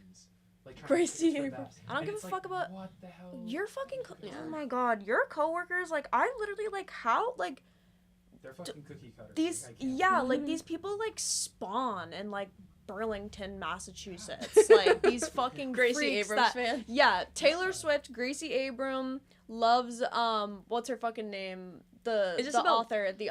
Gracie Abrams. I don't give a fuck about what the hell. Your fucking oh my god, your coworkers, like, I literally, like, how, like, they're fucking cookie cutters. These like, like, these people, like, spawn in, like, Burlington, Massachusetts. Like, these fucking Gracie Abrams fan. Yeah, Taylor Swift, Gracie Abrams loves what's her fucking name? The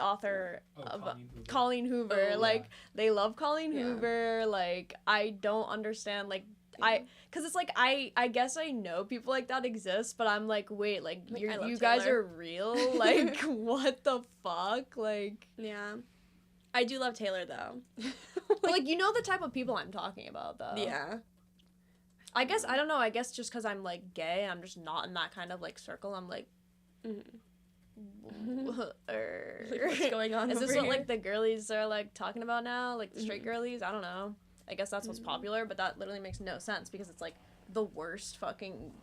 author of Colleen Hoover. Like, they love Colleen Hoover. Like, I don't understand, like, because it's like, I guess I know people like that exist, but I'm like, wait, like you guys are real? Like, what the fuck? Like, yeah. I do love Taylor, though. like, you know the type of people I'm talking about, though. Yeah. I guess, I don't know, I guess just because I'm, like, gay, I'm just not in that kind of, like, circle, I'm like, what's going on is this over what, here? like, the girlies are, like, talking about now? Like, the straight girlies? I don't know. I guess that's what's popular, but that literally makes no sense because it's, like, the worst fucking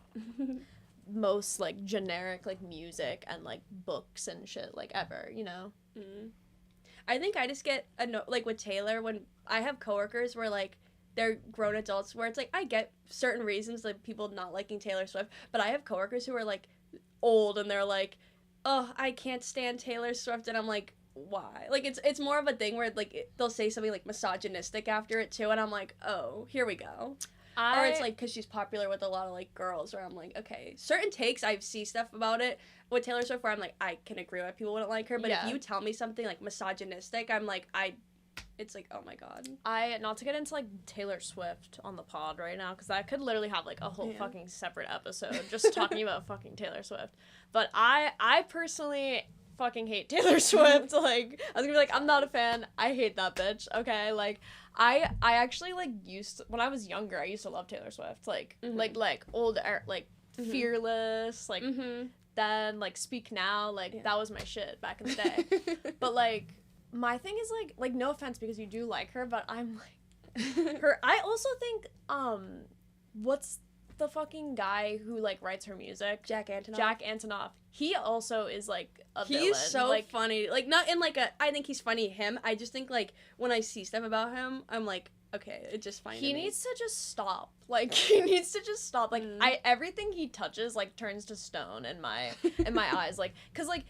most, like, generic, like, music and, like, books and shit, like, ever, you know? I think I just get like, with Taylor, when I have coworkers where, like, they're grown adults, where it's like, I get certain reasons, like, people not liking Taylor Swift, but I have coworkers who are, like, old, and they're like, oh, I can't stand Taylor Swift, and I'm like, why? Like, it's more of a thing where, like, they'll say something, like, misogynistic after it, too, and I'm like, oh, here we go. Or it's, like, because she's popular with a lot of, like, girls, or I'm like, okay. Certain takes, I see stuff about it with Taylor Swift where I'm like, I can agree why people wouldn't like her, but if you tell me something, like, misogynistic, I'm like, it's like, oh my god. Not to get into, like, Taylor Swift on the pod right now, because I could literally have, like, a whole fucking separate episode just talking about fucking Taylor Swift. But I personally fucking hate Taylor Swift. Like, I was gonna be like, I'm not a fan. I hate that bitch. Okay, like, I actually, like, when I was younger, I used to love Taylor Swift. Like, like old, like, Fearless, like, then, like, Speak Now, like, that was my shit back in the day. But, like, my thing is, like, no offense because you do like her, but I'm, like, I also think, what's the fucking guy who, like, writes her music? Jack Antonoff. He also is, like, a villain. He's so, like, funny. Like, not in, like, I think he's funny, him. I just think, like, when I see stuff about him, I'm like, okay, it's just funny. He needs to just stop. Like, he needs to just stop. Like, everything he touches, like, turns to stone in my eyes. Like, because, like,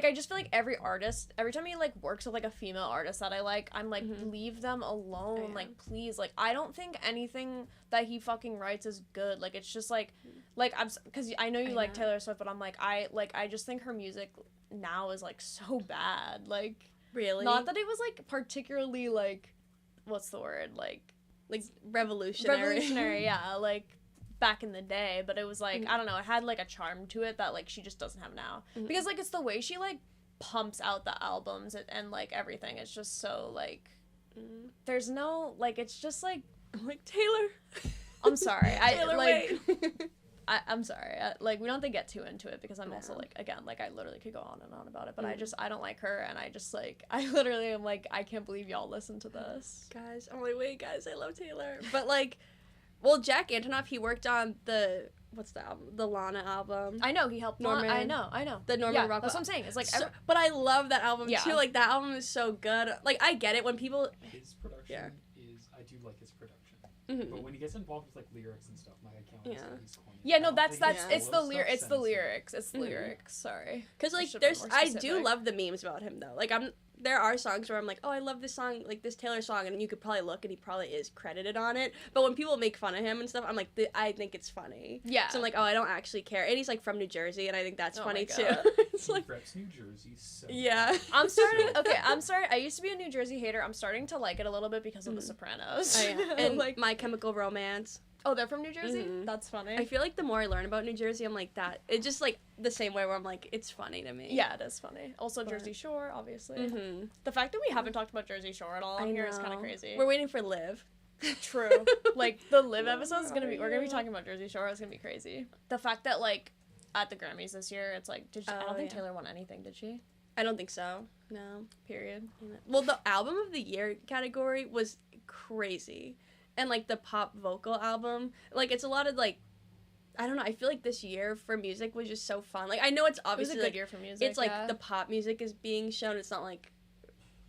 I just feel like every time he, like, works with, like, a female artist that I like, I'm like, leave them alone. Like, please. Like, I don't think anything that he fucking writes is good. Like, it's just, like, because I know you like Taylor Swift, but I'm like, I just think her music now is, like, so bad. Like, really? Not that it was, like, particularly, like, what's the word? Like, revolutionary, yeah. Like, back in the day, but it was like, I don't know, it had, like, a charm to it that, like, she just doesn't have now. Because, like, it's the way she, like, pumps out the albums and like, everything. It's just so, like, there's no, like, it's just, like, I'm like, Taylor. I'm sorry. Taylor, wait. I'm sorry. Like, we don't have to get too into it because I'm also, like, again, like, I literally could go on and on about it, but I don't like her, and I just, like, I literally am like, I can't believe y'all listen to this. Guys, I'm like, wait, guys, I love Taylor. But, like, well, Jack Antonoff, he worked on what's the album? The Lana album. I know, he helped Norman. I know. The Norman Rockwell. That's what I'm saying. It's like, but I love that album too. Like, that album is so good. Like, I get it when people. His production do like his production. Mm-hmm. But when he gets involved with like lyrics and stuff, I'm like I can't wait to say he's corny. Yeah, no, I don't that's think his it's the solo stuff it's the sends me. lyrics. It's the lyrics. Sorry. Because like should be there's more I do specific. love the memes about him though. Like there are songs where I'm like, oh, I love this song, like this Taylor song, and you could probably look and he probably is credited on it. But when people make fun of him and stuff, I'm like, I think it's funny. Yeah. So I'm like, oh, I don't actually care. And he's like from New Jersey, and I think that's Oh funny my too. God. It's He like, reps New Jersey so yeah. I'm starting. Okay, I'm sorry. I used to be a New Jersey hater. I'm starting to like it a little bit because of The Mhm. Sopranos. Oh, yeah. And like, My Chemical Romance. oh, they're from New Jersey. Mhm. That's funny. I feel like the more I learn about New Jersey, I'm like that. It's just like the same way where I'm like, it's funny to me. Yeah, it is funny. Also, But- Jersey Shore, obviously. Mm-hmm. The fact that we haven't talked about Jersey Shore at all on here is kind of crazy. We're waiting for Liv. True. Like the Live Where episode is are we're gonna be you? talking about Jersey Shore. It's gonna be crazy. The fact that like at the Grammys this year, it's like I Oh, don't think yeah. Taylor won anything, did she? I don't think so. No. Period. Well, the album of the year category was crazy. And like the pop vocal album, like it's a lot of like, I don't know, I feel like this year for music was just so fun. Like I know it's It was a obviously good like, year for music. it's like yeah. the pop music is being shown. It's not like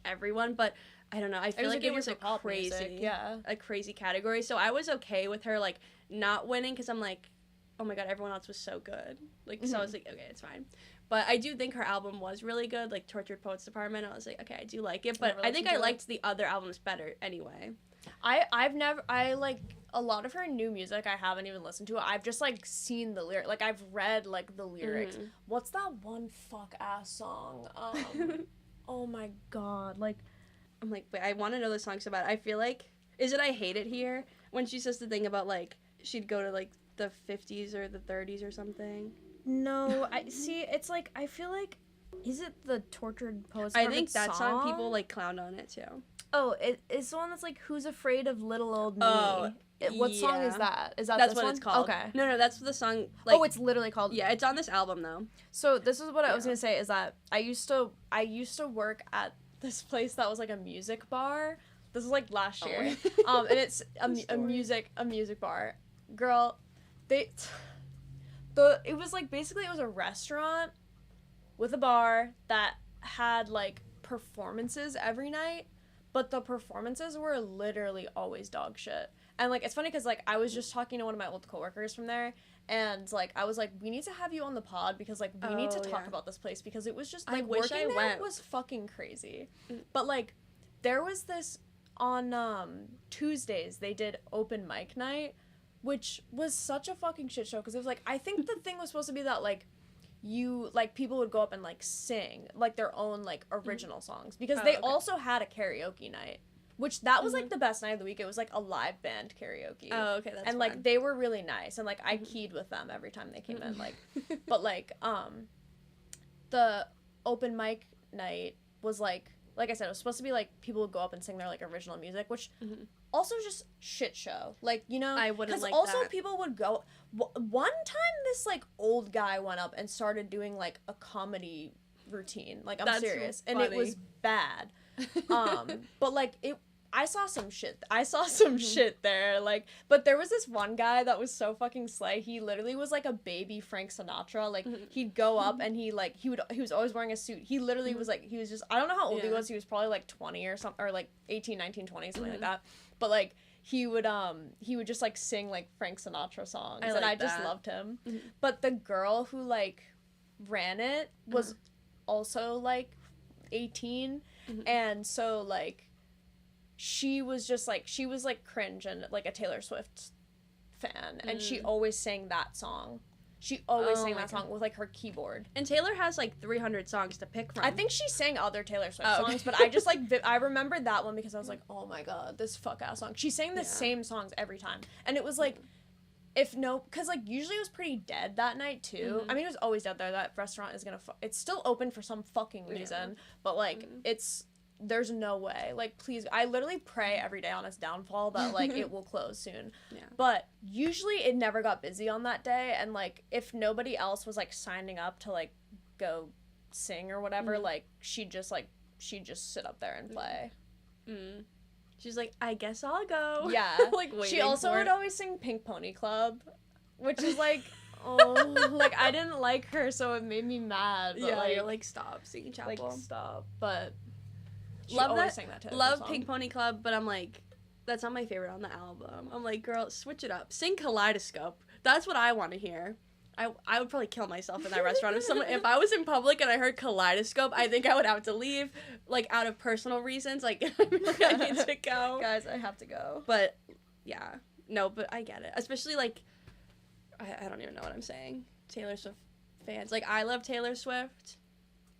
everyone, but I don't know. I feel was a like good it year was for a pop crazy, music, yeah. a crazy category. So I was okay with her like not winning because I'm like, oh my god, everyone else was so good. Like so I was like, okay, it's fine. But I do think her album was really good, like Tortured Poets Department. I was like, okay, I do like it, but Never I think listened I to it. liked the other albums better anyway. I like a lot of her new music I haven't even listened to. I've just like seen the lyric, like I've read like the lyrics. Mhm. What's that one fuck ass song? Oh my god, like I'm like, wait, I want to know the song so bad. I feel like, is it I Hate It Here? When she says the thing about like, she'd go to like the 50s or the 30s or something. no, I see. It's like I feel like, is it the Tortured Poets? I think Department that song people like clowned on it too. Oh, it's the one that's like Who's Afraid of Little Old Me. Oh, What song is yeah. that? Is that That's this what one? it's called. Okay. No, that's the song. Like, Oh, it's literally called. yeah, it's on this album though. So this is what I was Yeah. gonna say is that I used to work at this place that was like a music bar. This was like last Oh year. my- And it's a Story. music bar. Girl, it was like basically it was a restaurant with a bar that had like performances every night, but the performances were literally always dog shit. And like it's funny because like I was just talking to one of my old coworkers from there, and like I was like, we need to have you on the pod because like we need to Oh, talk yeah. about this place because it was just I like wish working I there went. was fucking crazy. Mm. But like there was this on Tuesdays they did open mic night, which was such a fucking shit show because it was like I think the thing was supposed to be that like you like people would go up and like sing like their own like original songs because Oh, they okay. also had a karaoke night, which that was like the best night of the week. It was like a live band karaoke. Oh, okay, that's and like fun. they were really nice and like I keyed with them every time they came in like but like the open mic night was like I said, it was supposed to be like people would go up and sing their like original music, which Mhm. also just shit show. Like, you know, I wouldn't because like also that. people would go. One time, this like old guy went up and started doing like a comedy routine. Like, I'm That's serious, and it was funny. bad. But like I saw some shit. I saw some shit there. Like, but there was this one guy that was so fucking slay. He literally was like a baby Frank Sinatra. Like, he'd go up and he was always wearing a suit. He literally was like, he was just, I don't know how old he Yeah. was. He was probably like 20 or something, or like 18, 19, 20, something like that. But like, he would just like sing like Frank Sinatra songs. I And I like just that. loved him. Mhm. But the girl who like ran it was also like 18. Mhm. And so like, she was like cringe and like a Taylor Swift fan, and she always sang that song. She always Oh sang my that song with like her keyboard. And Taylor has like 300 songs to pick from. I think she sang other Taylor Swift Oh, okay. songs, but I just like I remembered that one because I was like, oh my god, this fuck ass song. She sang the Yeah. same songs every time, and it was like, because like usually it was pretty dead that night too. I mean, it was always dead there. That restaurant is gonna it's still open for some fucking reason, but like there's no way. Like, please, I literally pray every day on its downfall that like it will close soon. Yeah. But usually it never got busy on that day, and like if nobody else was like signing up to like go sing or whatever, like she'd just sit up there and play. Mm. She's like, I guess I'll go. Yeah. Like waiting She also for would it. always sing Pink Pony Club, which is like, oh, like I didn't like her, so it made me mad. But, Yeah, like, you're like, stop singing like Chapel. stop. But she Love always that. sang that Taylor Love Swift Pink song. Pony Club, but I'm like, That's not my favorite on the album. I'm like, girl, switch it up. Sing Kaleidoscope. That's what I want to hear. I would probably kill myself in that restaurant. If I was in public and I heard Kaleidoscope, I think I would have to leave, like, out of personal reasons. Like, I need to go. Guys, I have to go. But, yeah. No, but I get it. Especially, like, I don't even know what I'm saying. Taylor Swift fans. Like, I love Taylor Swift.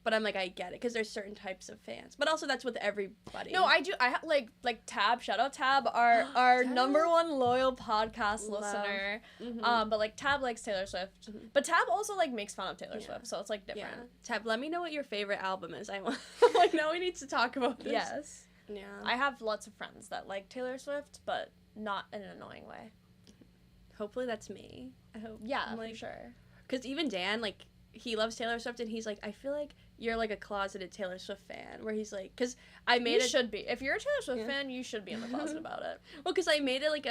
But I'm like, I get it, because there's certain types of fans. But also, that's with everybody. No, I do. I have like Tab. Shout out Tab, our Tab. number one loyal podcast Love. listener. Mm-hmm. But like Tab likes Taylor Swift. Mhm. But Tab also like makes fun of Taylor Yeah. Swift, so it's like Yeah. different. Tab, let me know what your favorite album is. I want. Like, now we need to talk about this. Yes. Yeah. I have lots of friends that like Taylor Swift, but not in an annoying way. Hopefully that's me. I hope. Yeah, I'm like, for sure. because even Dan, like, he loves Taylor Swift, and he's like, I feel like you're like a closeted Taylor Swift fan, where he's like, because I made You it. should be. If you're a Taylor Swift Yeah. fan, you should be in the closet about it. Well, because I made it like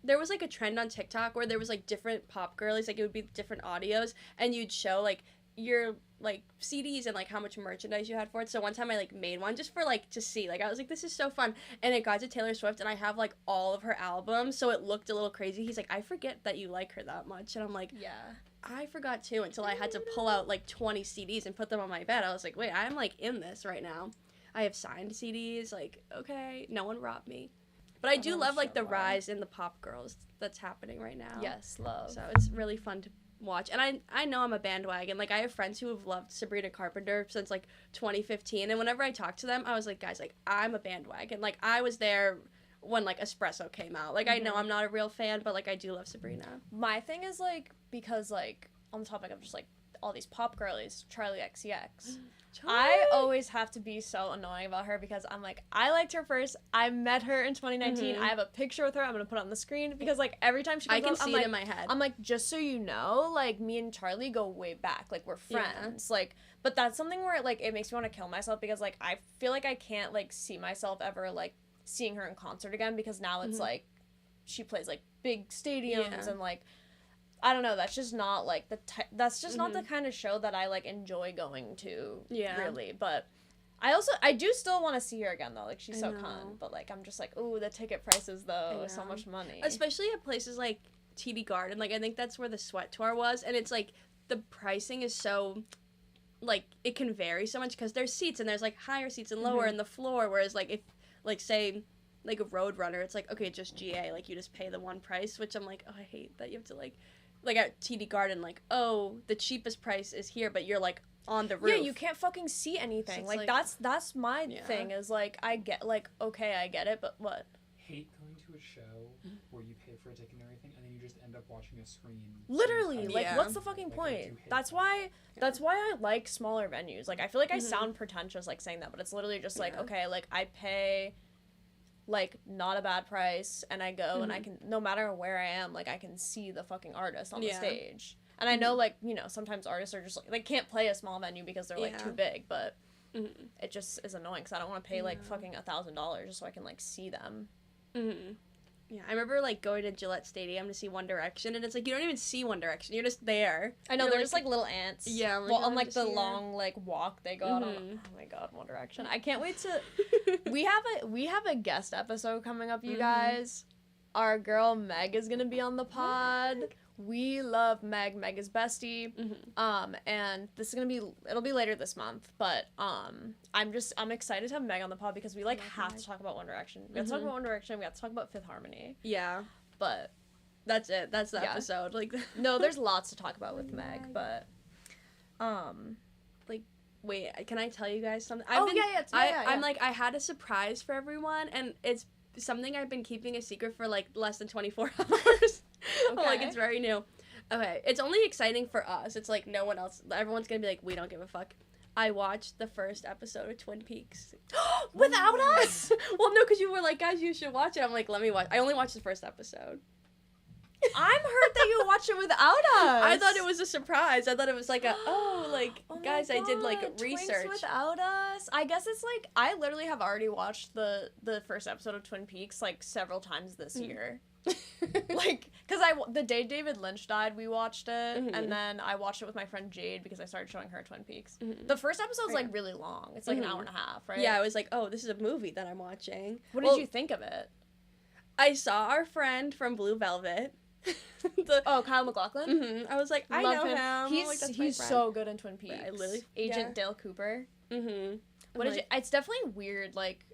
there was like a trend on TikTok where there was like different pop girlies, like it would be different audios, and you'd show like your like CDs and like how much merchandise you had for it. So one time I like made one just for like to see, like I was like, this is so fun, and it got to Taylor Swift, and I have like all of her albums, so it looked a little crazy. He's like, I forget that you like her that much, and I'm like, Yeah. I forgot too, until I had to pull out like 20 CDs and put them on my bed. I was like, wait, I'm like in this right now. I have signed CDs, like, okay, no one robbed me. But I do Oh, love like the sure. rise in the pop girls that's happening right now. Yes, love. So it's really fun to watch. And I know I'm a bandwagon. Like, I have friends who have loved Sabrina Carpenter since like 2015. And whenever I talk to them, I was like, guys, like, I'm a bandwagon. Like, I was there when like Espresso came out. Like, I know I'm not a real fan, but like I do love Sabrina. My thing is like, because like on the topic of just like all these pop girlies, Charlie XCX. I always have to be so annoying about her because I'm like, I liked her first. I met her in 2019. Mhm. I have a picture with her. I'm gonna put it on the screen because like every time she I comes can up, see I'm it like, in my head. I'm like, just so you know, like me and Charlie go way back. Like we're Yeah. friends. Like, but that's something where like it makes me want to kill myself because like I feel like I can't like see myself ever like seeing her in concert again because now it's Mhm. like she plays like big stadiums Yeah. and like I don't know, that's just not like that's just not the Mhm. kind of show that I like enjoy going to. Yeah. Really, but I do still want to see her again though. Like she's I so know. fun, but like I'm just like, ooh, the ticket prices though, I so know. much money. Especially at places like TD Garden. Like, I think that's where the Sweat Tour was, and it's like the pricing is so like it can vary so much because there's seats and there's like higher seats and lower Mhm. in the floor, whereas like if like say like a Roadrunner, it's like, okay, just GA, like you just pay the one price, which I'm like, oh, I hate that you have to like at TD Garden, like, oh, the cheapest price is here, but you're like on the roof. yeah, you can't fucking see anything. So it's like like- that's my Yeah. thing is like I get like okay, I get it, but what? Hate going to a show where you pay for a ticket and everything, and then you just end up watching a screen. Literally, the like entire Yeah. what's the time. fucking Like, I point? do hate That's that. why that's why I like smaller venues. Like I feel like I Mhm. sound pretentious like saying that, but it's literally just like Yeah. okay, like I pay like not a bad price and I go and I Mhm. can no matter where I am, like I can see the fucking artist on the Yeah. stage. And I know like, you know, sometimes artists are just like they can't play a small venue because they're like Yeah. too big, but Mhm. it just is annoying because I don't want to pay like Yeah. fucking $1,000 just so I can like see them. Mhm. Yeah, I remember like going to Gillette Stadium to see One Direction, and it's like you don't even see One Direction; you're just there. I know You're they're just like little ants. Yeah, I'm like, well, oh, on I'm like just the here. long like walk they go out on. Mhm. Oh my god, One Direction! I can't wait to. We have a guest episode coming up, you Mhm. guys. Our girl Meg is gonna be on the pod. We love Meg. Meg is bestie. Mhm. And this is gonna be it'll be later this month, but I'm excited to have Meg on the pod because we like Love have Meg. to talk about One Direction. We have to talk Mhm. about One Direction. We have to talk about Fifth Harmony. Yeah, But that's it. That's the Yeah. episode. Like, no, there's lots to talk about with Meg. Meg. But wait, can I tell you guys something? yeah, yeah. I'm like, I had a surprise for everyone, and it's something I've been keeping a secret for like less than 24 hours. Like, Okay. it's very new. Okay, it's only exciting for us. It's like no one else. Everyone's gonna be like, we don't give a fuck. I watched the first episode of Twin Peaks. Without us. Well, no, because you were like, guys, you should watch it. I'm like, let me watch. I only watched the first episode. I'm hurt that you watched it without us. I thought it was a surprise. I thought it was like like, Oh my guys, I did like God, Twinks research. without us. I guess it's like I literally have already watched the first episode of Twin Peaks like several times this year. Like, cause the day David Lynch died, we watched it, Mhm. and then I watched it with my friend Jade because I started showing her Twin Peaks. Mhm. The first episode's like Yeah. really long. It's like an Mhm. hour and a half, right? Yeah, I was like, oh, this is a movie that I'm watching. What Well, did you think of it? I saw our friend from Blue Velvet. Oh, Kyle MacLachlan. I was like, I Love know him. him. He's Like, that's my he's friend. so good in Twin Peaks. I literally- Agent yeah. Dale Cooper. Mm-hmm. What did you? It's definitely weird. Like,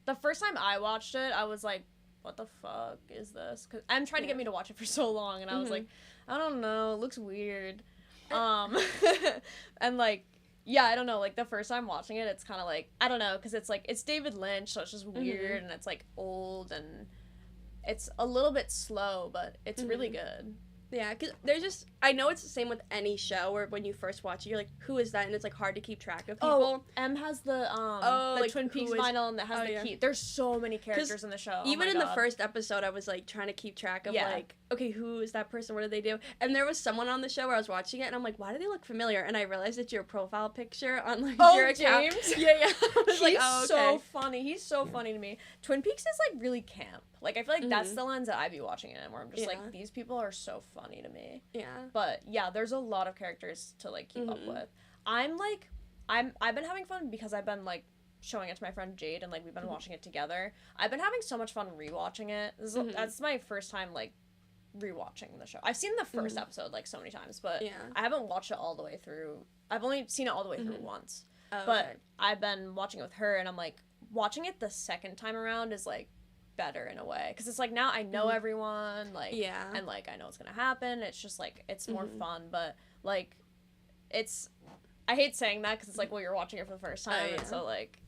the first time I watched it, I was like, "What the fuck is this?" Because I'm trying to get me to watch it for so long, and I was like, "I don't know. It looks weird." And like, yeah, I don't know. Like the first time watching it, it's kind of like I don't know, because it's like it's David Lynch, so it's just weird, and it's like old, and it's a little bit slow, but it's really good. Yeah, because there's just, I know it's the same with any show where when you first watch it, you're like, who is that? And it's like hard to keep track of people. M has the like, Twin Peaks who is- vinyl, and that has the yeah. key. There's so many characters in the show. Even oh in my the God. first episode, I was like trying to keep track of Yeah. like, okay, who is that person? What do they do? And there was someone on the show where I was watching it, and I'm like, why do they look familiar? And I realized it's your profile picture on like your account. James. Yeah. I was He's like, oh, okay. so funny. He's so funny to me. Twin Peaks is like really camp. Like I feel like that's the lens that I'd be watching it in, where I'm just like, these people are so funny to me. Yeah. But yeah, there's a lot of characters to like keep up with. I've been having fun because I've been like showing it to my friend Jade, and like we've been watching it together. I've been having so much fun rewatching it. That's my first time like rewatching the show. I've seen the first episode like so many times, but I haven't watched it all the way through. I've only seen it all the way through once. Oh, But okay. I've been watching it with her, and I'm like, watching it the second time around is like better in a way, because it's like now I know everyone, like, and like I know what's gonna happen. It's just like it's more fun, but like it's, I hate saying that because it's like, well, you're watching it for the first time, and so like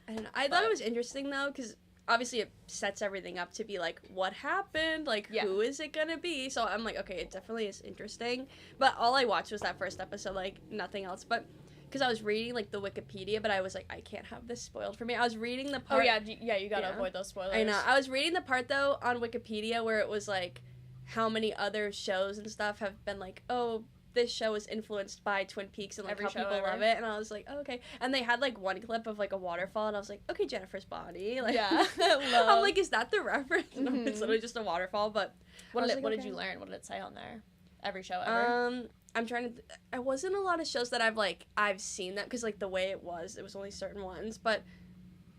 I don't know. I thought it was interesting though, because obviously it sets everything up to be like, what happened? Like, who is it gonna be? So I'm like, okay, it definitely is interesting. But all I watched was that first episode, like nothing else. But because I was reading like the Wikipedia, but I was like, I can't have this spoiled for me. I was reading the part. Oh yeah, you gotta avoid those spoilers. I know. I was reading the part though on Wikipedia where it was like how many other shows and stuff have been like, oh, this show is influenced by Twin Peaks, and like Every how show people ever. love it. And I was like, oh, okay. And they had like one clip of like a waterfall, and I was like, okay, Jennifer's Body. Like, Yeah. I'm like, is that the reference? No, it's literally just a waterfall. But What did like, did you learn? What did it say on there? Every show ever. I'm trying to. It wasn't a lot of shows that I've seen that, because like the way it was only certain ones. But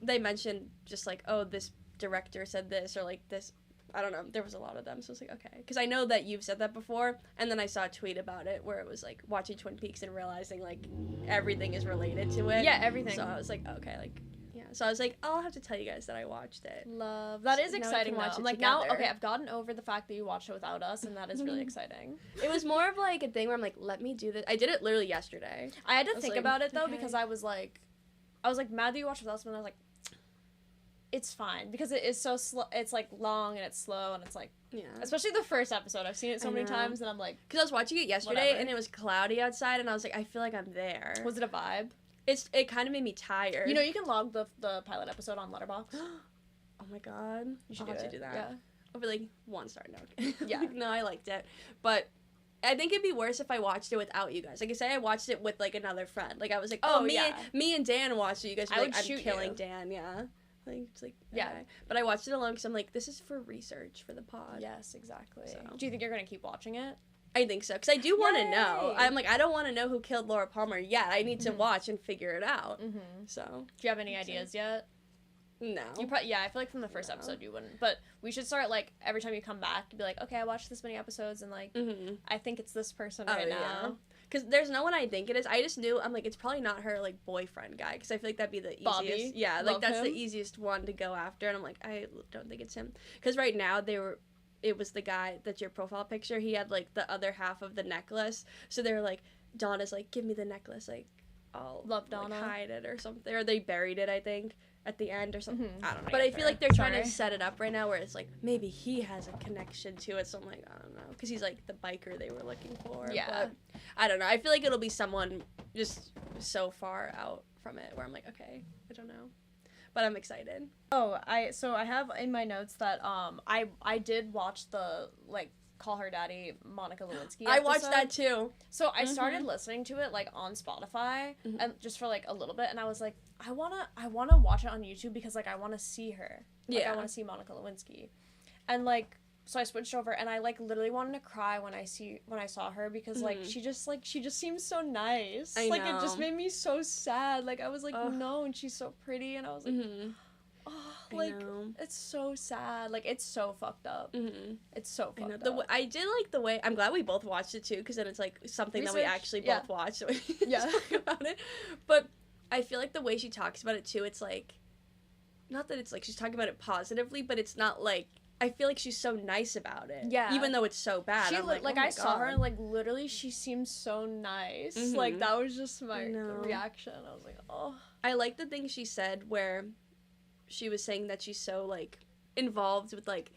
they mentioned just like, oh, this director said this, or like this. I don't know. There was a lot of them, so I was like, okay, because I know that you've said that before. And then I saw a tweet about it where it was like watching Twin Peaks and realizing like everything is related to it. Yeah, everything. So I was like, okay, like yeah. So I was like, I'll have to tell you guys that I watched it. Love that is So now we exciting. can watch Though. it I'm like now, together. okay, I've gotten over the fact that you watched it without us, and that is really exciting. It was more of like a thing where I'm like, let me do this. I did it literally yesterday. I had to was think like, about it though, okay. because I was like, mad that you watched without us, and I was like, it's fine, because it is so slow. It's like long and it's slow, and it's like, Yeah. especially the first episode. I've seen it so I many know. times, and I'm like, Because I was watching it yesterday Whatever. and it was cloudy outside, and I was like, I feel like I'm there. was it a vibe? It kind of made me tired. You know, you can log the pilot episode on Letterboxd. Oh my god. You should I'll have do to it. do that. Yeah. I'll be like 1-star note. Yeah. No, I liked it. But I think it'd be worse if I watched it without you guys. Like I say, I watched it with like another friend. Like I was like, Oh, me, yeah. me and Dan watched it. You guys were I like, would I'm shoot killing you. Dan. Yeah. Like it's like Yeah. okay. But I watched it alone because I'm like, this is for research for the pod. Yes, exactly. So. Do you think you're gonna keep watching it? I think so, because I do want to know. Yay. I'm like, I don't want to know who killed Laura Palmer yet. I need to watch and figure it out. Mm-hmm. So Do you have any ideas yet? no. You I feel like from the first No. episode you wouldn't. But we should start like every time you come back, you'd be like, okay, I watched this many episodes, and like I think it's this person right now. Because there's no one I think it is. I just knew, I'm like, it's probably not her, like, boyfriend guy. Because I feel like that'd be the easiest. Bobby? Yeah, like, Love that's him. the easiest one to go after. And I'm like, I don't think it's him. Because right now, it was the guy that's your profile picture. He had, like, the other half of the necklace. So they were like, Donna's like, give me the necklace. Like, I'll Love like, Donna. hide it or something. Or they buried it, I think, at the end or something. Mhm. I don't know. I But get I feel there. like they're trying to Sorry. set it up right now where it's like, maybe he has a connection to it. So I'm like, I don't know. Because he's, like, the biker they were looking for. Yeah. But I don't know. I feel like it'll be someone just so far out from it where I'm like, okay, I don't know. But I'm excited. Oh, I have in my notes that I did watch the like Call Her Daddy Monica Lewinsky I watched episode. that too. So I started listening to it like on Spotify Mhm. and just for like a little bit, and I was like, I wanna watch it on YouTube because like I wanna see her. Like Yeah. I wanna see Monica Lewinsky. And like so I switched over, and I like literally wanted to cry when I saw her because like she just seems so nice. I like it just know. made me so sad. Like I was like, Ugh. no, and she's so pretty, and I was like, Mm-hmm. oh, Like, know. it's so sad. Like, it's so fucked up. Mm-hmm. It's so I know. fucked up. I did like the way. I'm glad we both watched it too, because then it's like something that we Research, actually yeah. both watched. So we can Yeah. talk about it. But I feel like the way she talks about it too, it's like, not that it's like she's talking about it positively, but it's not like, I feel like she's so nice about it. Yeah. Even though it's so bad. She I'm like, oh I my saw her God. and like literally she seemed so nice. Mhm. Like that was just my know. reaction. I was like, oh. I like the thing she said where she was saying that she's so like involved with like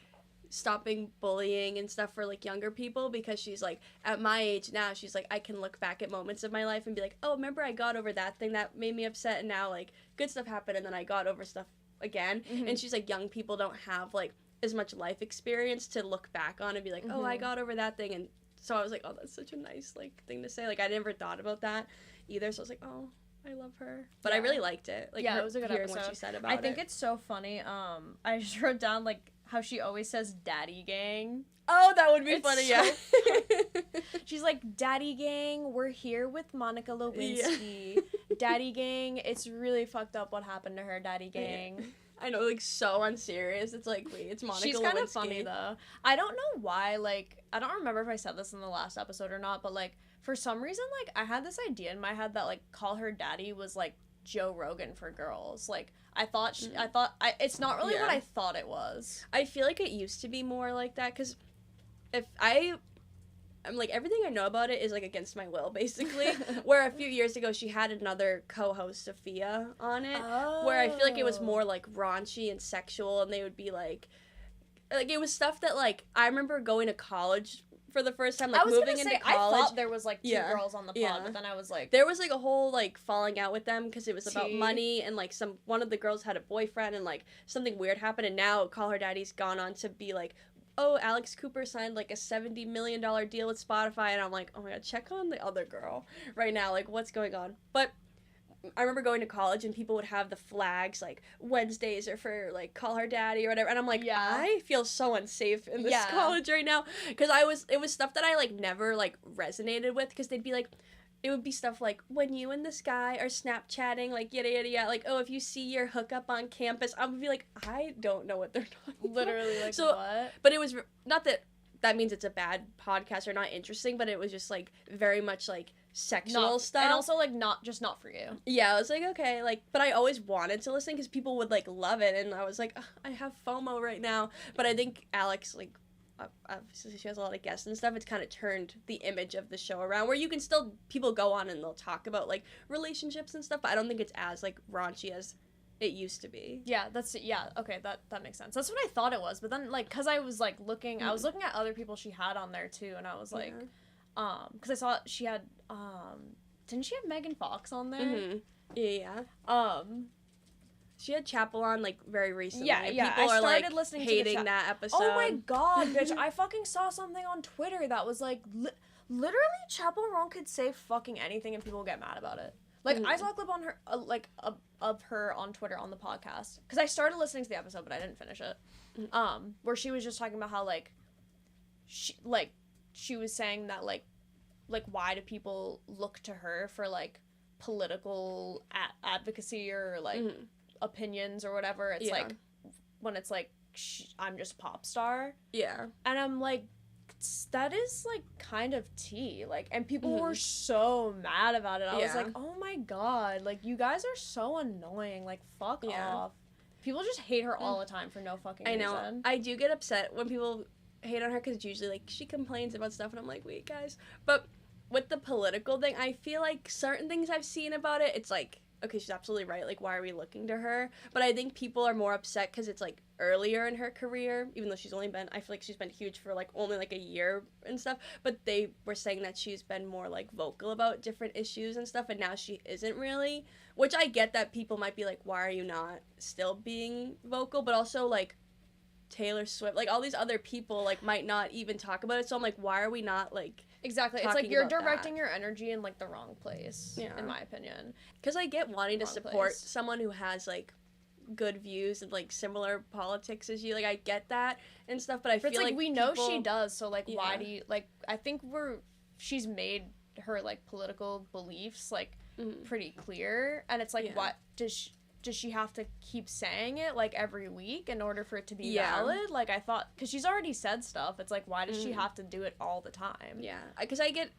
stopping bullying and stuff for like younger people, because she's like, at my age now, she's like, I can look back at moments of my life and be like, oh, remember I got over that thing that made me upset, and now like good stuff happened and then I got over stuff again. Mhm. And she's like, young people don't have like as much life experience to look back on and be like, oh, I Mhm. got over that thing. And so I was like, oh, that's such a nice like thing to say. Like I never thought about that either, so I was like, oh, I love her. But I Yeah. really liked it. Like, Yeah, it was a good hearing what episode. she said about I think it. it's so funny. I just wrote down like how she always says daddy gang. Oh, that would be It's funny, so yeah. She's like, daddy gang, we're here with Monica Lewinsky. Daddy gang, it's really fucked up what happened to her, daddy gang. I know, like, so unserious. It's like, wait, it's Monica She's Lewinsky. kind of funny though. I don't know why, like, I don't remember if I said this in the last episode or not, but like, for some reason, like, I had this idea in my head that like, call her daddy was like Joe Rogan for girls. Like, I thought, it's not really what Yeah. I thought it was. I feel like it used to be more like that, because I'm like, everything I know about it is like against my will, basically. Where a few years ago she had another co-host, Sophia, on it, where I feel like it was more like raunchy and sexual, and they would be like it was stuff that like I remember going to college for the first time, like I was moving gonna say, into college. I thought there was like two Yeah. girls on the pod, Yeah. but then I was like, There was like a whole like falling out with them because it was about Tea. money, and like one of the girls had a boyfriend, and like something weird happened, and now Call Her Daddy's gone on to be like, oh, Alex Cooper signed like a $70 million deal with Spotify, and I'm like, oh my god, check on the other girl right now, like what's going on? But I remember going to college and people would have the flags like Wednesdays are for like Call Her Daddy or whatever, and I'm like, Yeah. I feel so unsafe in this Yeah. college right now, because it was stuff that I like never like resonated with, because they'd be like, it would be stuff like, when you and this guy are Snapchatting, like yada yada yada, like, oh, if you see your hookup on campus, I would be like, I don't know what they're talking about. literally, like, So- what? But it was not that means it's a bad podcast or not interesting, but it was just like very much like sexual stuff. And also, like, not for you. Yeah, I was like, okay, like, but I always wanted to listen because people would like love it, and I was like, ugh, I have FOMO right now. But I think Alex, like, obviously she has a lot of guests and stuff, it's kind of turned the image of the show around, where you can still, people go on and they'll talk about like relationships and stuff, but I don't think it's as like raunchy as it used to be. Yeah, okay, that makes sense. That's what I thought it was, but then, like, because I was, like, I was looking at other people she had on there, too, and I was like, because I saw she had, didn't she have Megan Fox on there? Mm-hmm. Yeah. She had Chapel on like very recently. Yeah, and yeah, People I are started like listening to the hating that episode. Oh my god, bitch, I fucking saw something on Twitter that was, like, literally Chapel Roan could say fucking anything and people will get mad about it. Like, I saw a clip on her, of her on Twitter on the podcast. Because I started listening to the episode, but I didn't finish it. Where she was just talking about how, like, she was saying that, like, why do people look to her for, like, political advocacy or, like, opinions or whatever. It's, like, when it's, like, I'm just a pop star. Yeah. And I'm, like, that is, like, kind of tea. Like, and people were so mad about it. I was like, oh my god, like, you guys are so annoying. Like, fuck off. People just hate her all the time for no fucking reason. I know. I do get upset when people hate on her, because it's usually, like, she complains about stuff, and I'm like, wait, guys. But with the political thing, I feel like certain things I've seen about it, it's like, okay, she's absolutely right. Like, why are we looking to her? But I think people are more upset because it's, like, earlier in her career, even though I feel like she's been huge for, like, only, like, a year and stuff. But they were saying that she's been more, like, vocal about different issues and stuff, and now she isn't really. Which I get that people might be like, why are you not still being vocal? But also, like, Taylor Swift, like, all these other people, like, might not even talk about it. So I'm like, why are we not, like... Exactly. It's talking like you're about directing that? your energy in, like, the wrong place, Yeah. in my opinion. Because I get wanting to Wrong support place. someone who has, like, good views and, like, similar politics as you. Like, I get that and stuff, but I feel But it's like, we know she people- does, so, like, why Yeah. do you, like, I think she's made her, like, political beliefs, like, Mhm. pretty clear, and it's like, Yeah. what does she, does she have to keep saying it like every week in order for it to be Yeah. valid? Like I thought, because she's already said stuff. It's like, why does she have to do it all the time? Yeah, because I get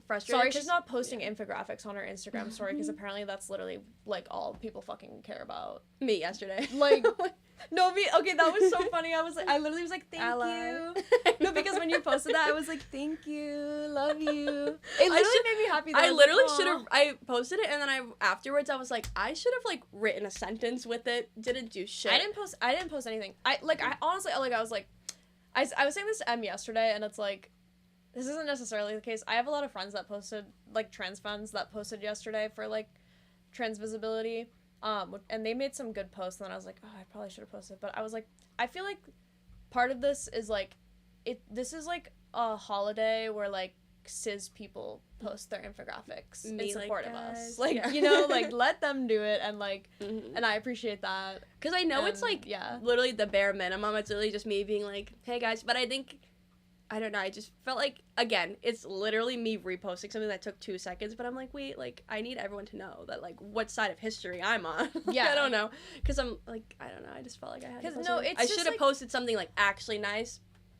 frustrated. Sorry, she's not posting infographics on her Instagram story because apparently that's literally like all people fucking care about. Me yesterday. Like, no, okay, that was so funny. I literally was like, thank Ally. you. No, because when you posted that, I was like, thank you, love you. It literally made me happy. That I literally should have. have. I posted it and then afterwards I was like, I should have like written a sentence with it. Didn't do shit. I didn't post anything. I honestly I was like, I was saying this to Em yesterday, and it's like, this isn't necessarily the case. I have a lot of friends that posted, like trans friends that posted yesterday for like trans visibility. And they made some good posts, and then I was like, oh, I probably should have posted. But I was like, I feel like part of this is like, this is like a holiday where like cis people post their infographics in support of us. Like, yeah. you know, like let them do it, and like, and I appreciate that. Because I know it's like literally the bare minimum. It's literally just me being like, hey guys, but I think, I don't know, I just felt like, again, it's literally me reposting something that took 2 seconds, but I'm like, wait, like, I need everyone to know that, like, what side of history I'm on. Yeah. I don't know. Because I'm, like, I don't know, I just felt like I had to post something. it's I just, should have like, posted something, like, actually nice,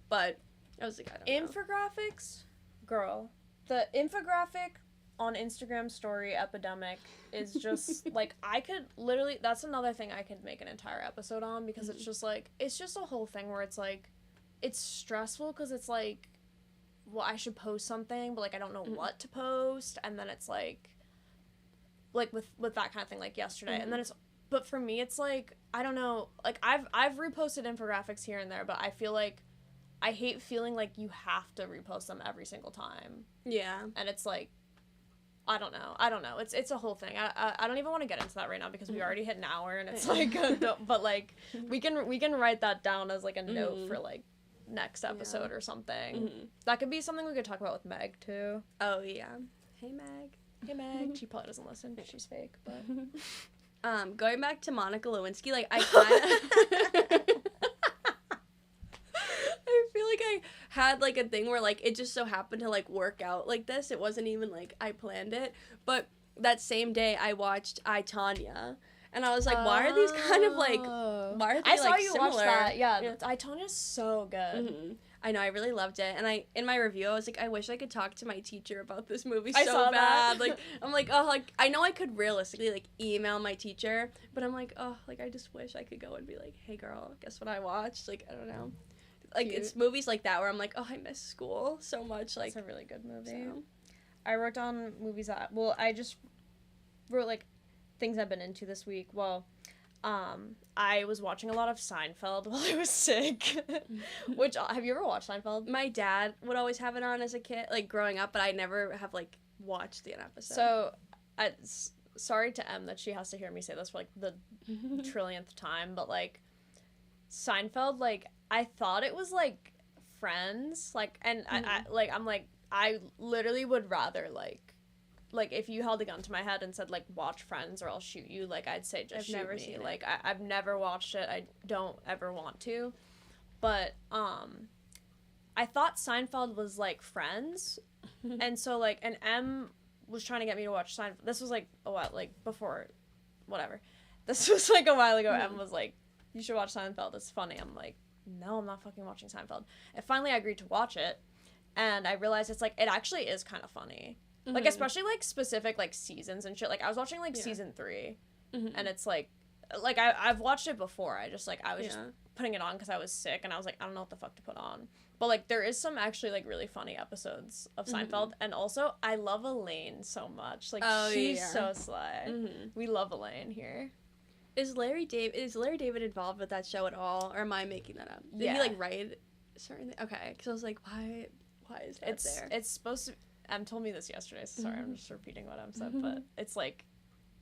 but I was like, I don't know. Infographics, girl. The infographic on Instagram story epidemic is just, like, I could literally, that's another thing I could make an entire episode on, because it's just, like, it's just a whole thing where it's, like, it's stressful because it's like, well, I should post something, but like I don't know what to post, and then it's like with that kind of thing, like yesterday, and then it's, but for me it's like, I don't know, like I've reposted infographics here and there, but I feel like I hate feeling like you have to repost them every single time. Yeah. And it's like, I don't know. It's a whole thing. I don't even want to get into that right now because we already hit an hour, and it's like, but like we can write that down as like a note for like next episode or something. That could be something we could talk about with Meg too. Oh yeah. Hey Meg. Hey Meg. She probably doesn't listen because she's fake, but Going back to Monica Lewinsky, like I kind of I feel like I had like a thing where like it just so happened to like work out like this. It wasn't even like I planned it, but that same day I watched I, Tonya. And I was like, why are these kind of like, why are they I saw like you similar? watch that. Yeah. I, Tonya's so good. I know, I really loved it. And in my review, I was like, I wish I could talk to my teacher about this movie I so saw bad. that. Like, I'm like, oh, like, I know I could realistically, like, email my teacher, but I'm like, oh, like, I just wish I could go and be like, hey, girl, guess what I watched? Like, I don't know. Like, Cute. it's movies like that where I'm like, oh, I miss school so much. Like, It's a really good movie. so. I wrote down movies that, well, I just wrote, like, things I've been into this week. Well, I was watching a lot of Seinfeld while I was sick. Which, have you ever watched Seinfeld? My dad would always have it on as a kid, like, growing up, but I never have, like, watched the episode. So, sorry to Em that she has to hear me say this for, like, the trillionth time, but, like, Seinfeld, like, I thought it was, like, Friends, like, and I literally would rather, like, if you held a gun to my head and said, like, watch Friends or I'll shoot you, like, I'd say just shoot never me. seen it. Like, I've never watched it. I don't ever want to. But, I thought Seinfeld was, like, Friends. And so, like, and Em was trying to get me to watch Seinfeld. This was, like, a while, like, before, whatever. This was, like, a while ago. Em was like, you should watch Seinfeld. It's funny. I'm like, no, I'm not fucking watching Seinfeld. And finally I agreed to watch it. And I realized it's, like, it actually is kind of funny. Like, especially, like, specific, like, seasons and shit. Like, I was watching, like, season 3. And it's, like I've watched it before. I just, like, I was just putting it on because I was sick. And I was, like, I don't know what the fuck to put on. But, like, there is some actually, like, really funny episodes of Seinfeld. And also, I love Elaine so much. Like, she's so sly. We love Elaine here. Is Larry David involved with that show at all, or am I making that up? Did he like write certain? Okay, because I was like, why is that there? It's supposed to. Em told me this yesterday. So sorry, I'm just repeating what Em said, but it's like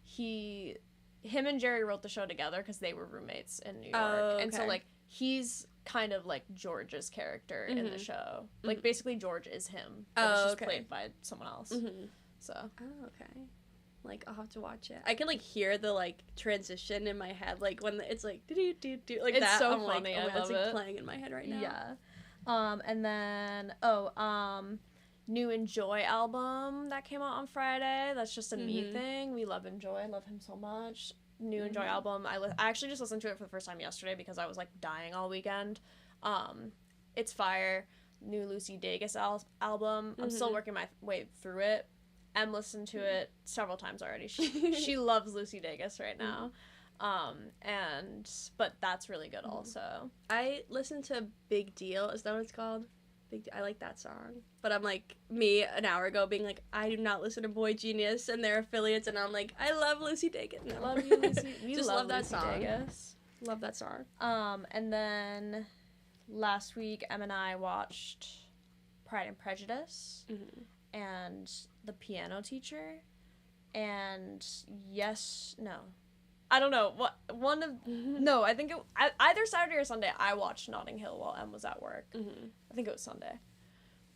him and Jerry wrote the show together because they were roommates in New York, and so like he's kind of like George's character in the show. Like basically George is him, but it's just played by someone else. So. Oh, okay. Like, I'll have to watch it. I can, like, hear the, like, transition in my head, like, when it's, like, do-do-do-do, like, it's that. so I'm funny, like, oh, I love it's, like, it. playing in my head right now. Yeah. And then, new Enjoy album that came out on Friday. That's just a me thing. We love Enjoy. I love him so much. new Enjoy album. I actually just listened to it for the first time yesterday because I was like dying all weekend. It's fire. New Lucy Dacus album. I'm still working my way through it. Em listened to it several times already. She loves Lucy Dacus right now. But that's really good also. I listened to Big Deal. Is that what it's called? I like that song. But I'm like, me an hour ago being like, I do not listen to Boy Genius and their affiliates, and I'm like, I love Lucy Dacus. No. Love you, Lucy. We just love that Lucy song. Dacus. Love that song. And then last week, Em and I watched Pride and Prejudice and The Piano Teacher, and I don't know what one of no. I think either Saturday or Sunday. I watched Notting Hill while Em was at work. I think it was Sunday.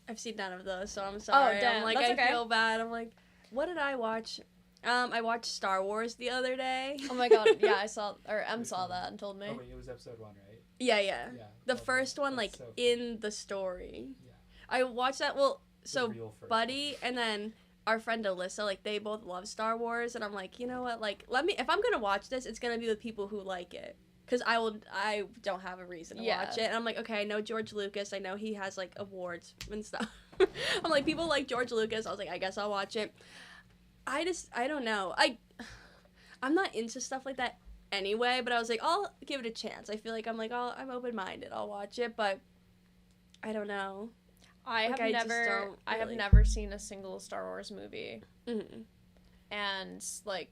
I've seen none of those, so I'm sorry. Damn, I'm like, that's okay. I feel bad. I'm like, what did I watch? I watched Star Wars the other day. Oh my god, yeah, I saw, or Em saw that and told me. Oh wait, it was episode 1, right? Yeah. The okay, first one, like, so in the story. Yeah. I watched that, well, so real first Buddy and then our friend Alyssa, like, they both love Star Wars, and I'm like, you know what, like, if I'm gonna watch this, it's gonna be with people who like it. Because I don't have a reason to watch it. And I'm like, okay, I know George Lucas. I know he has, like, awards and stuff. I'm like, people like George Lucas. I was like, I guess I'll watch it. I don't know. I'm not into stuff like that anyway, but I was like, I'll give it a chance. I feel like I'm open-minded. I'll watch it, but I don't know. I Like, have never seen a single Star Wars movie. And, like,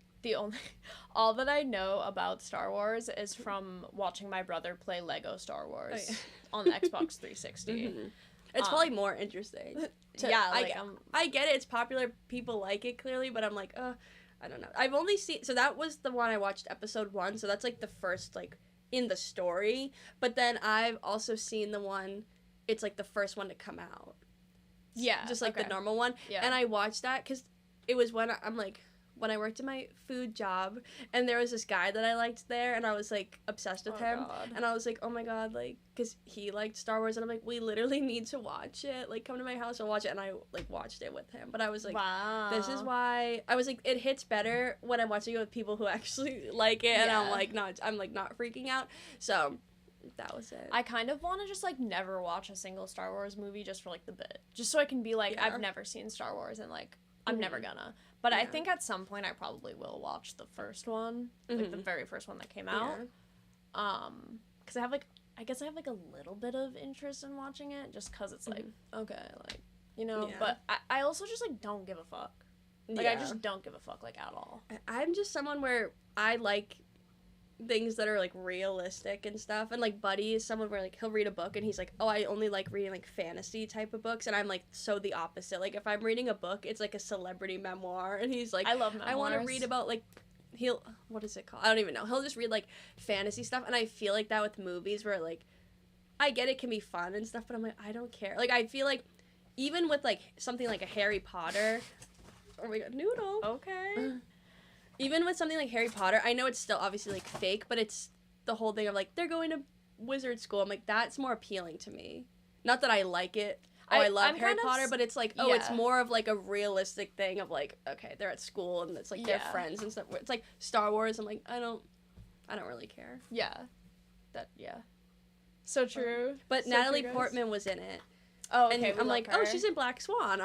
all that I know about Star Wars is from watching my brother play Lego Star Wars on the Xbox 360. It's probably more interesting. I get it. It's popular. People like it, clearly, but I'm like, I don't know. I've only seen... So that was the one I watched, episode 1, so that's, like, the first, like, in the story. But then I've also seen the one... It's, like, the first one to come out. Yeah. Just, like, the normal one. Yeah. And I watched that because it was when I'm, like... When I worked in my food job, and there was this guy that I liked there, and I was, like, obsessed with him. God. And I was like, oh my god, like, because he liked Star Wars, and I'm like, we literally need to watch it. Like, come to my house and watch it. And I, like, watched it with him. But I was like, wow. This is why... I was like, it hits better when I'm watching it with people who actually like it, and I'm not freaking out. So... That was it. I kind of want to just, like, never watch a single Star Wars movie just for, like, the bit. Just so I can be like, I've never seen Star Wars, and, like, I'm never gonna. But I think at some point I probably will watch the first one. Like, the very first one that came out. Because I have, like, I guess I have, like, a little bit of interest in watching it, just because it's, like, okay, like, you know. But I also just, like, don't give a fuck. Like, I just don't give a fuck, like, at all. I'm just someone where I like... things that are, like, realistic and stuff, and, like, Buddy is someone where, like, he'll read a book and he's like, oh, I only like reading, like, fantasy type of books, and I'm, like, so the opposite. Like, if I'm reading a book, it's, like, a celebrity memoir, and he's like, I love memoirs. I want to read about, like, what is it called? I don't even know. He'll just read, like, fantasy stuff, and I feel like that with movies where, like, I get it can be fun and stuff, but I'm like, I don't care. Like, I feel like, even with, like, something like a Harry Potter, oh my god, Noodle. Okay. Even with something like Harry Potter, I know it's still obviously, like, fake, but it's the whole thing of, like, they're going to wizard school. I'm like, that's more appealing to me. Not that I like it. I love Harry Potter, but it's like, it's more of, like, a realistic thing of, like, okay, they're at school and it's, like, their friends and stuff. It's, like, Star Wars. I'm like, I don't really care. Yeah. So true. But so Natalie true, Portman was in it. Oh, okay. And I'm like, her. oh, she's in Black Swan.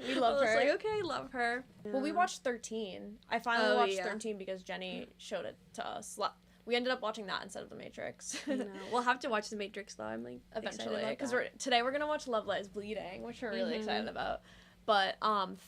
We love her. I was like, okay, love her. Well, we watched 13. I finally watched 13 because Jenny showed it to us. We ended up watching that instead of The Matrix. No. We'll have to watch The Matrix, though. I'm, like, eventually. Because today we're going to watch Love Lies Bleeding, which we're really excited about. But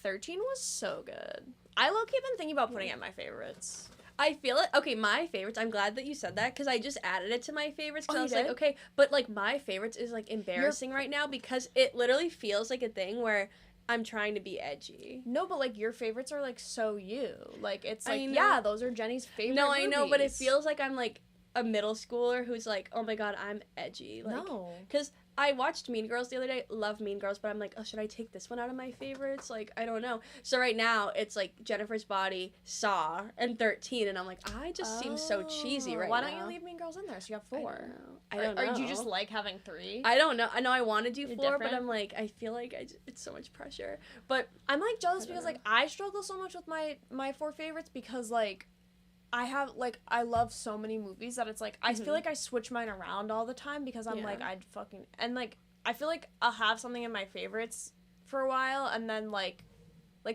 13 was so good. I low-key been thinking about putting it in my favorites. I feel it. Okay, my favorites. I'm glad that you said that because I just added it to my favorites because I was did? like, okay, but like my favorites is like embarrassing right now because it literally feels like a thing where I'm trying to be edgy. No, but like your favorites are like so you. Like it's like those are Jenny's favorite. No, I know, but it feels like I'm like a middle schooler who's like, oh my god, I'm edgy. Like, no, because I watched Mean Girls the other day. Love Mean Girls, but I'm like, oh, should I take this one out of my favorites? Like, I don't know. So right now, it's like Jennifer's Body, Saw, and 13, and I'm like, I just seem so cheesy right now. Why don't you leave Mean Girls in there so you have 4? I don't know. Or do you just like having 3? I don't know. I know I want to do 4, different? but I'm like, I feel like it's so much pressure. But I'm like jealous because like I struggle so much with my 4 favorites because like I have, like, I love so many movies that it's, like, I feel like I switch mine around all the time because I'm, like, I'd fucking, and, like, I feel like I'll have something in my favorites for a while, and then, like,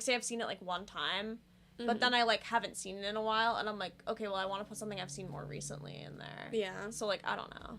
say I've seen it, like, one time, but then I, like, haven't seen it in a while, and I'm, like, okay, well, I want to put something I've seen more recently in there. Yeah. So, like, I don't know.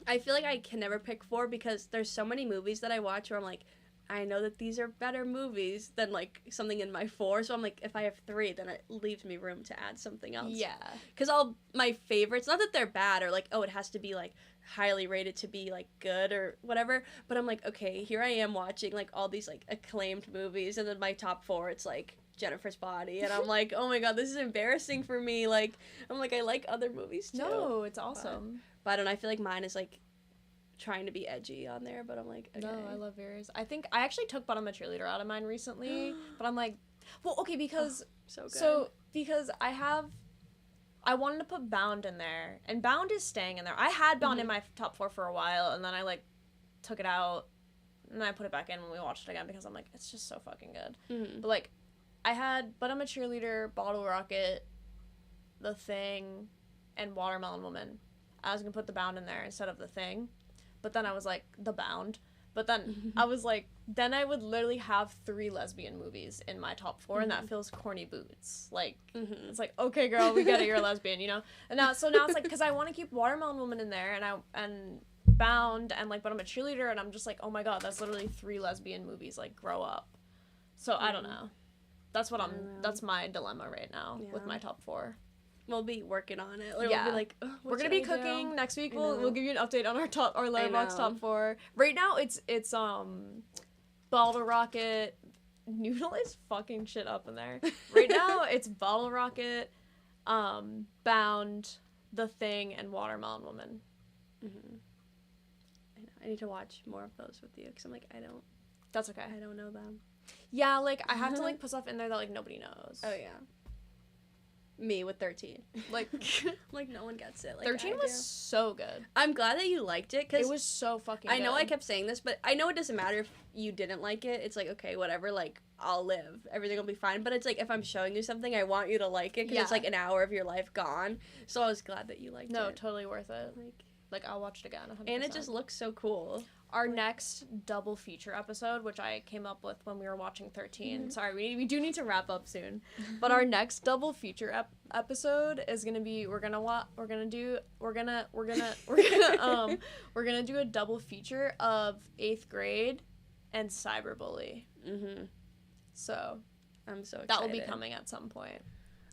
I feel like I can never pick 4 because there's so many movies that I watch where I'm, like, I know that these are better movies than, like, something in my 4. So I'm like, if I have 3, then it leaves me room to add something else. Yeah. Because all my favorites, not that they're bad or, like, oh, it has to be, like, highly rated to be, like, good or whatever. But I'm like, okay, here I am watching, like, all these, like, acclaimed movies. And then my top 4, it's, like, Jennifer's Body. And I'm like, oh, my God, this is embarrassing for me. Like, I'm like, I like other movies, too. No, it's awesome. But I don't know. I feel like mine is, like, trying to be edgy on there, but I'm like, okay. No, I love yours. I think I actually took But I'm a Cheerleader out of mine recently, but I'm like, well, okay, because so good. because I wanted to put Bound in there, and Bound is staying in there. I had Bound in my top 4 for a while, and then I, like, took it out, and I put it back in when we watched it again because I'm like, it's just so fucking good. But, like, I had But I'm a Cheerleader, Bottle Rocket, The Thing, and Watermelon Woman. I was gonna put the Bound in there instead of The Thing. But then I was like, The Bound. But then I was like, then I would literally have 3 lesbian movies in my top 4, and that feels corny boots. Like, it's like, okay, girl, we get it, you're a lesbian, you know? And now it's like, because I want to keep Watermelon Woman in there, and Bound, and, like, But I'm a Cheerleader, and I'm just like, oh my God, that's literally 3 lesbian movies, like, grow up. So, I don't know. That's what that's my dilemma right now with my top 4. We'll be working on it. Or we'll be like, oh, we're gonna be cooking next week. We'll give you an update on our Letterboxd top 4. Right now, it's Bottle Rocket. Noodle is fucking shit up in there. Right now, it's Bottle Rocket, Bound, The Thing, and Watermelon Woman. I know. I need to watch more of those with you because I'm like, That's okay. I don't know them. Yeah, like I have to like put stuff in there that like nobody knows. Oh yeah. Me with 13. Like no one gets it. Like 13 was so good. I'm glad that you liked it because it was so fucking I know good. I kept saying this, but I know it doesn't matter if you didn't like it. It's like, okay, whatever, like I'll live. Everything will be fine. But it's like if I'm showing you something, I want you to like it because it's like an hour of your life gone. So I was glad that you liked it. No, totally worth it. Like I'll watch it again 100%. And it just looks so cool. Our next double feature episode, which I came up with when we were watching 13. Sorry, we do need to wrap up soon. But our next double feature episode is gonna be we're gonna do a double feature of 8th grade and cyberbully. So I'm so excited. that will be coming at some point.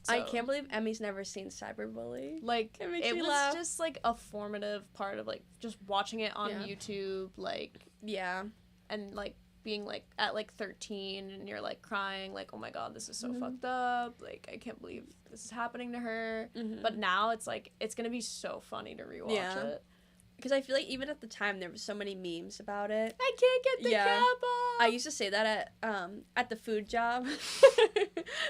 So, I can't believe Emmy's never seen cyberbully. Like, it was laugh. Just, like, a formative part of, like, just watching it on YouTube, like... Yeah. And, like, being, like, at, like, 13, and you're, like, crying, like, oh my God, this is so fucked up. Like, I can't believe this is happening to her. But now it's, like, it's gonna be so funny to rewatch it. Because I feel like even at the time, there was so many memes about it. I can't get the cap off! I used to say that at the food job.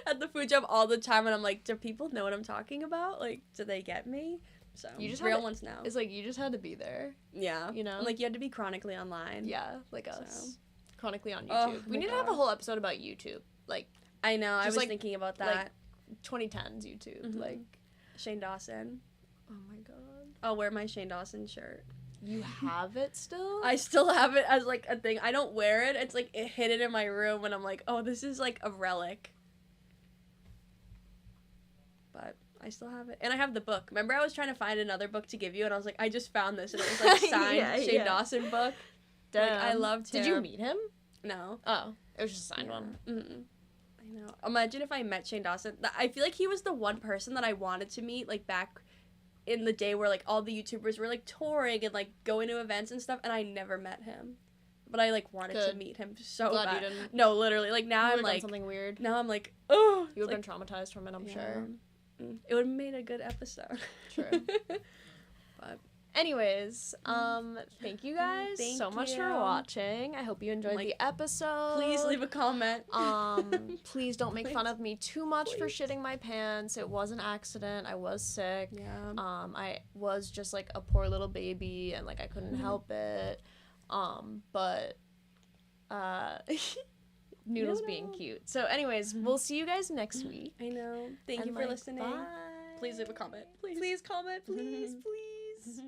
At the food job all the time, and I'm like, do people know what I'm talking about? Like, do they get me? So, you just real ones now. It's like, you just had to be there. Yeah. You know? Like, you had to be chronically online. Yeah, like us. So. Chronically on YouTube. Oh, we need to have a whole episode about YouTube. Like, I know, I was like, thinking about that. Like, 2010s YouTube. Like, Shane Dawson. Oh my God. I'll wear my Shane Dawson shirt. You have it still? I still have it as, like, a thing. I don't wear it. It's, like, it hid it in my room, and I'm like, oh, this is, like, a relic. But I still have it. And I have the book. Remember I was trying to find another book to give you, and I was like, I just found this, and it was, like, signed Shane Dawson book. Damn. Like, I loved him. Did you meet him? No. Oh. It was just a signed one. I know. Imagine if I met Shane Dawson. I feel like he was the one person that I wanted to meet, like, back in the day where, like, all the YouTubers were, like, touring and, like, going to events and stuff, and I never met him. But I, like, wanted to meet him so Glad bad. You didn't. No, literally. Like, now I'm, like... something weird. Now I'm, like, oh! You would have been traumatized from it, I'm sure. It would have made a good episode. True. But... Anyways, thank you guys so much for watching. I hope you enjoyed the episode. Please leave a comment. Please don't make fun of me too much for shitting my pants. It was an accident. I was sick. Yeah. I was just like a poor little baby and like I couldn't help it. But Noodle's being cute. So anyways, we'll see you guys next week. I know. Thank you for listening. Bye. Please leave a comment. Please. Please comment, please, please.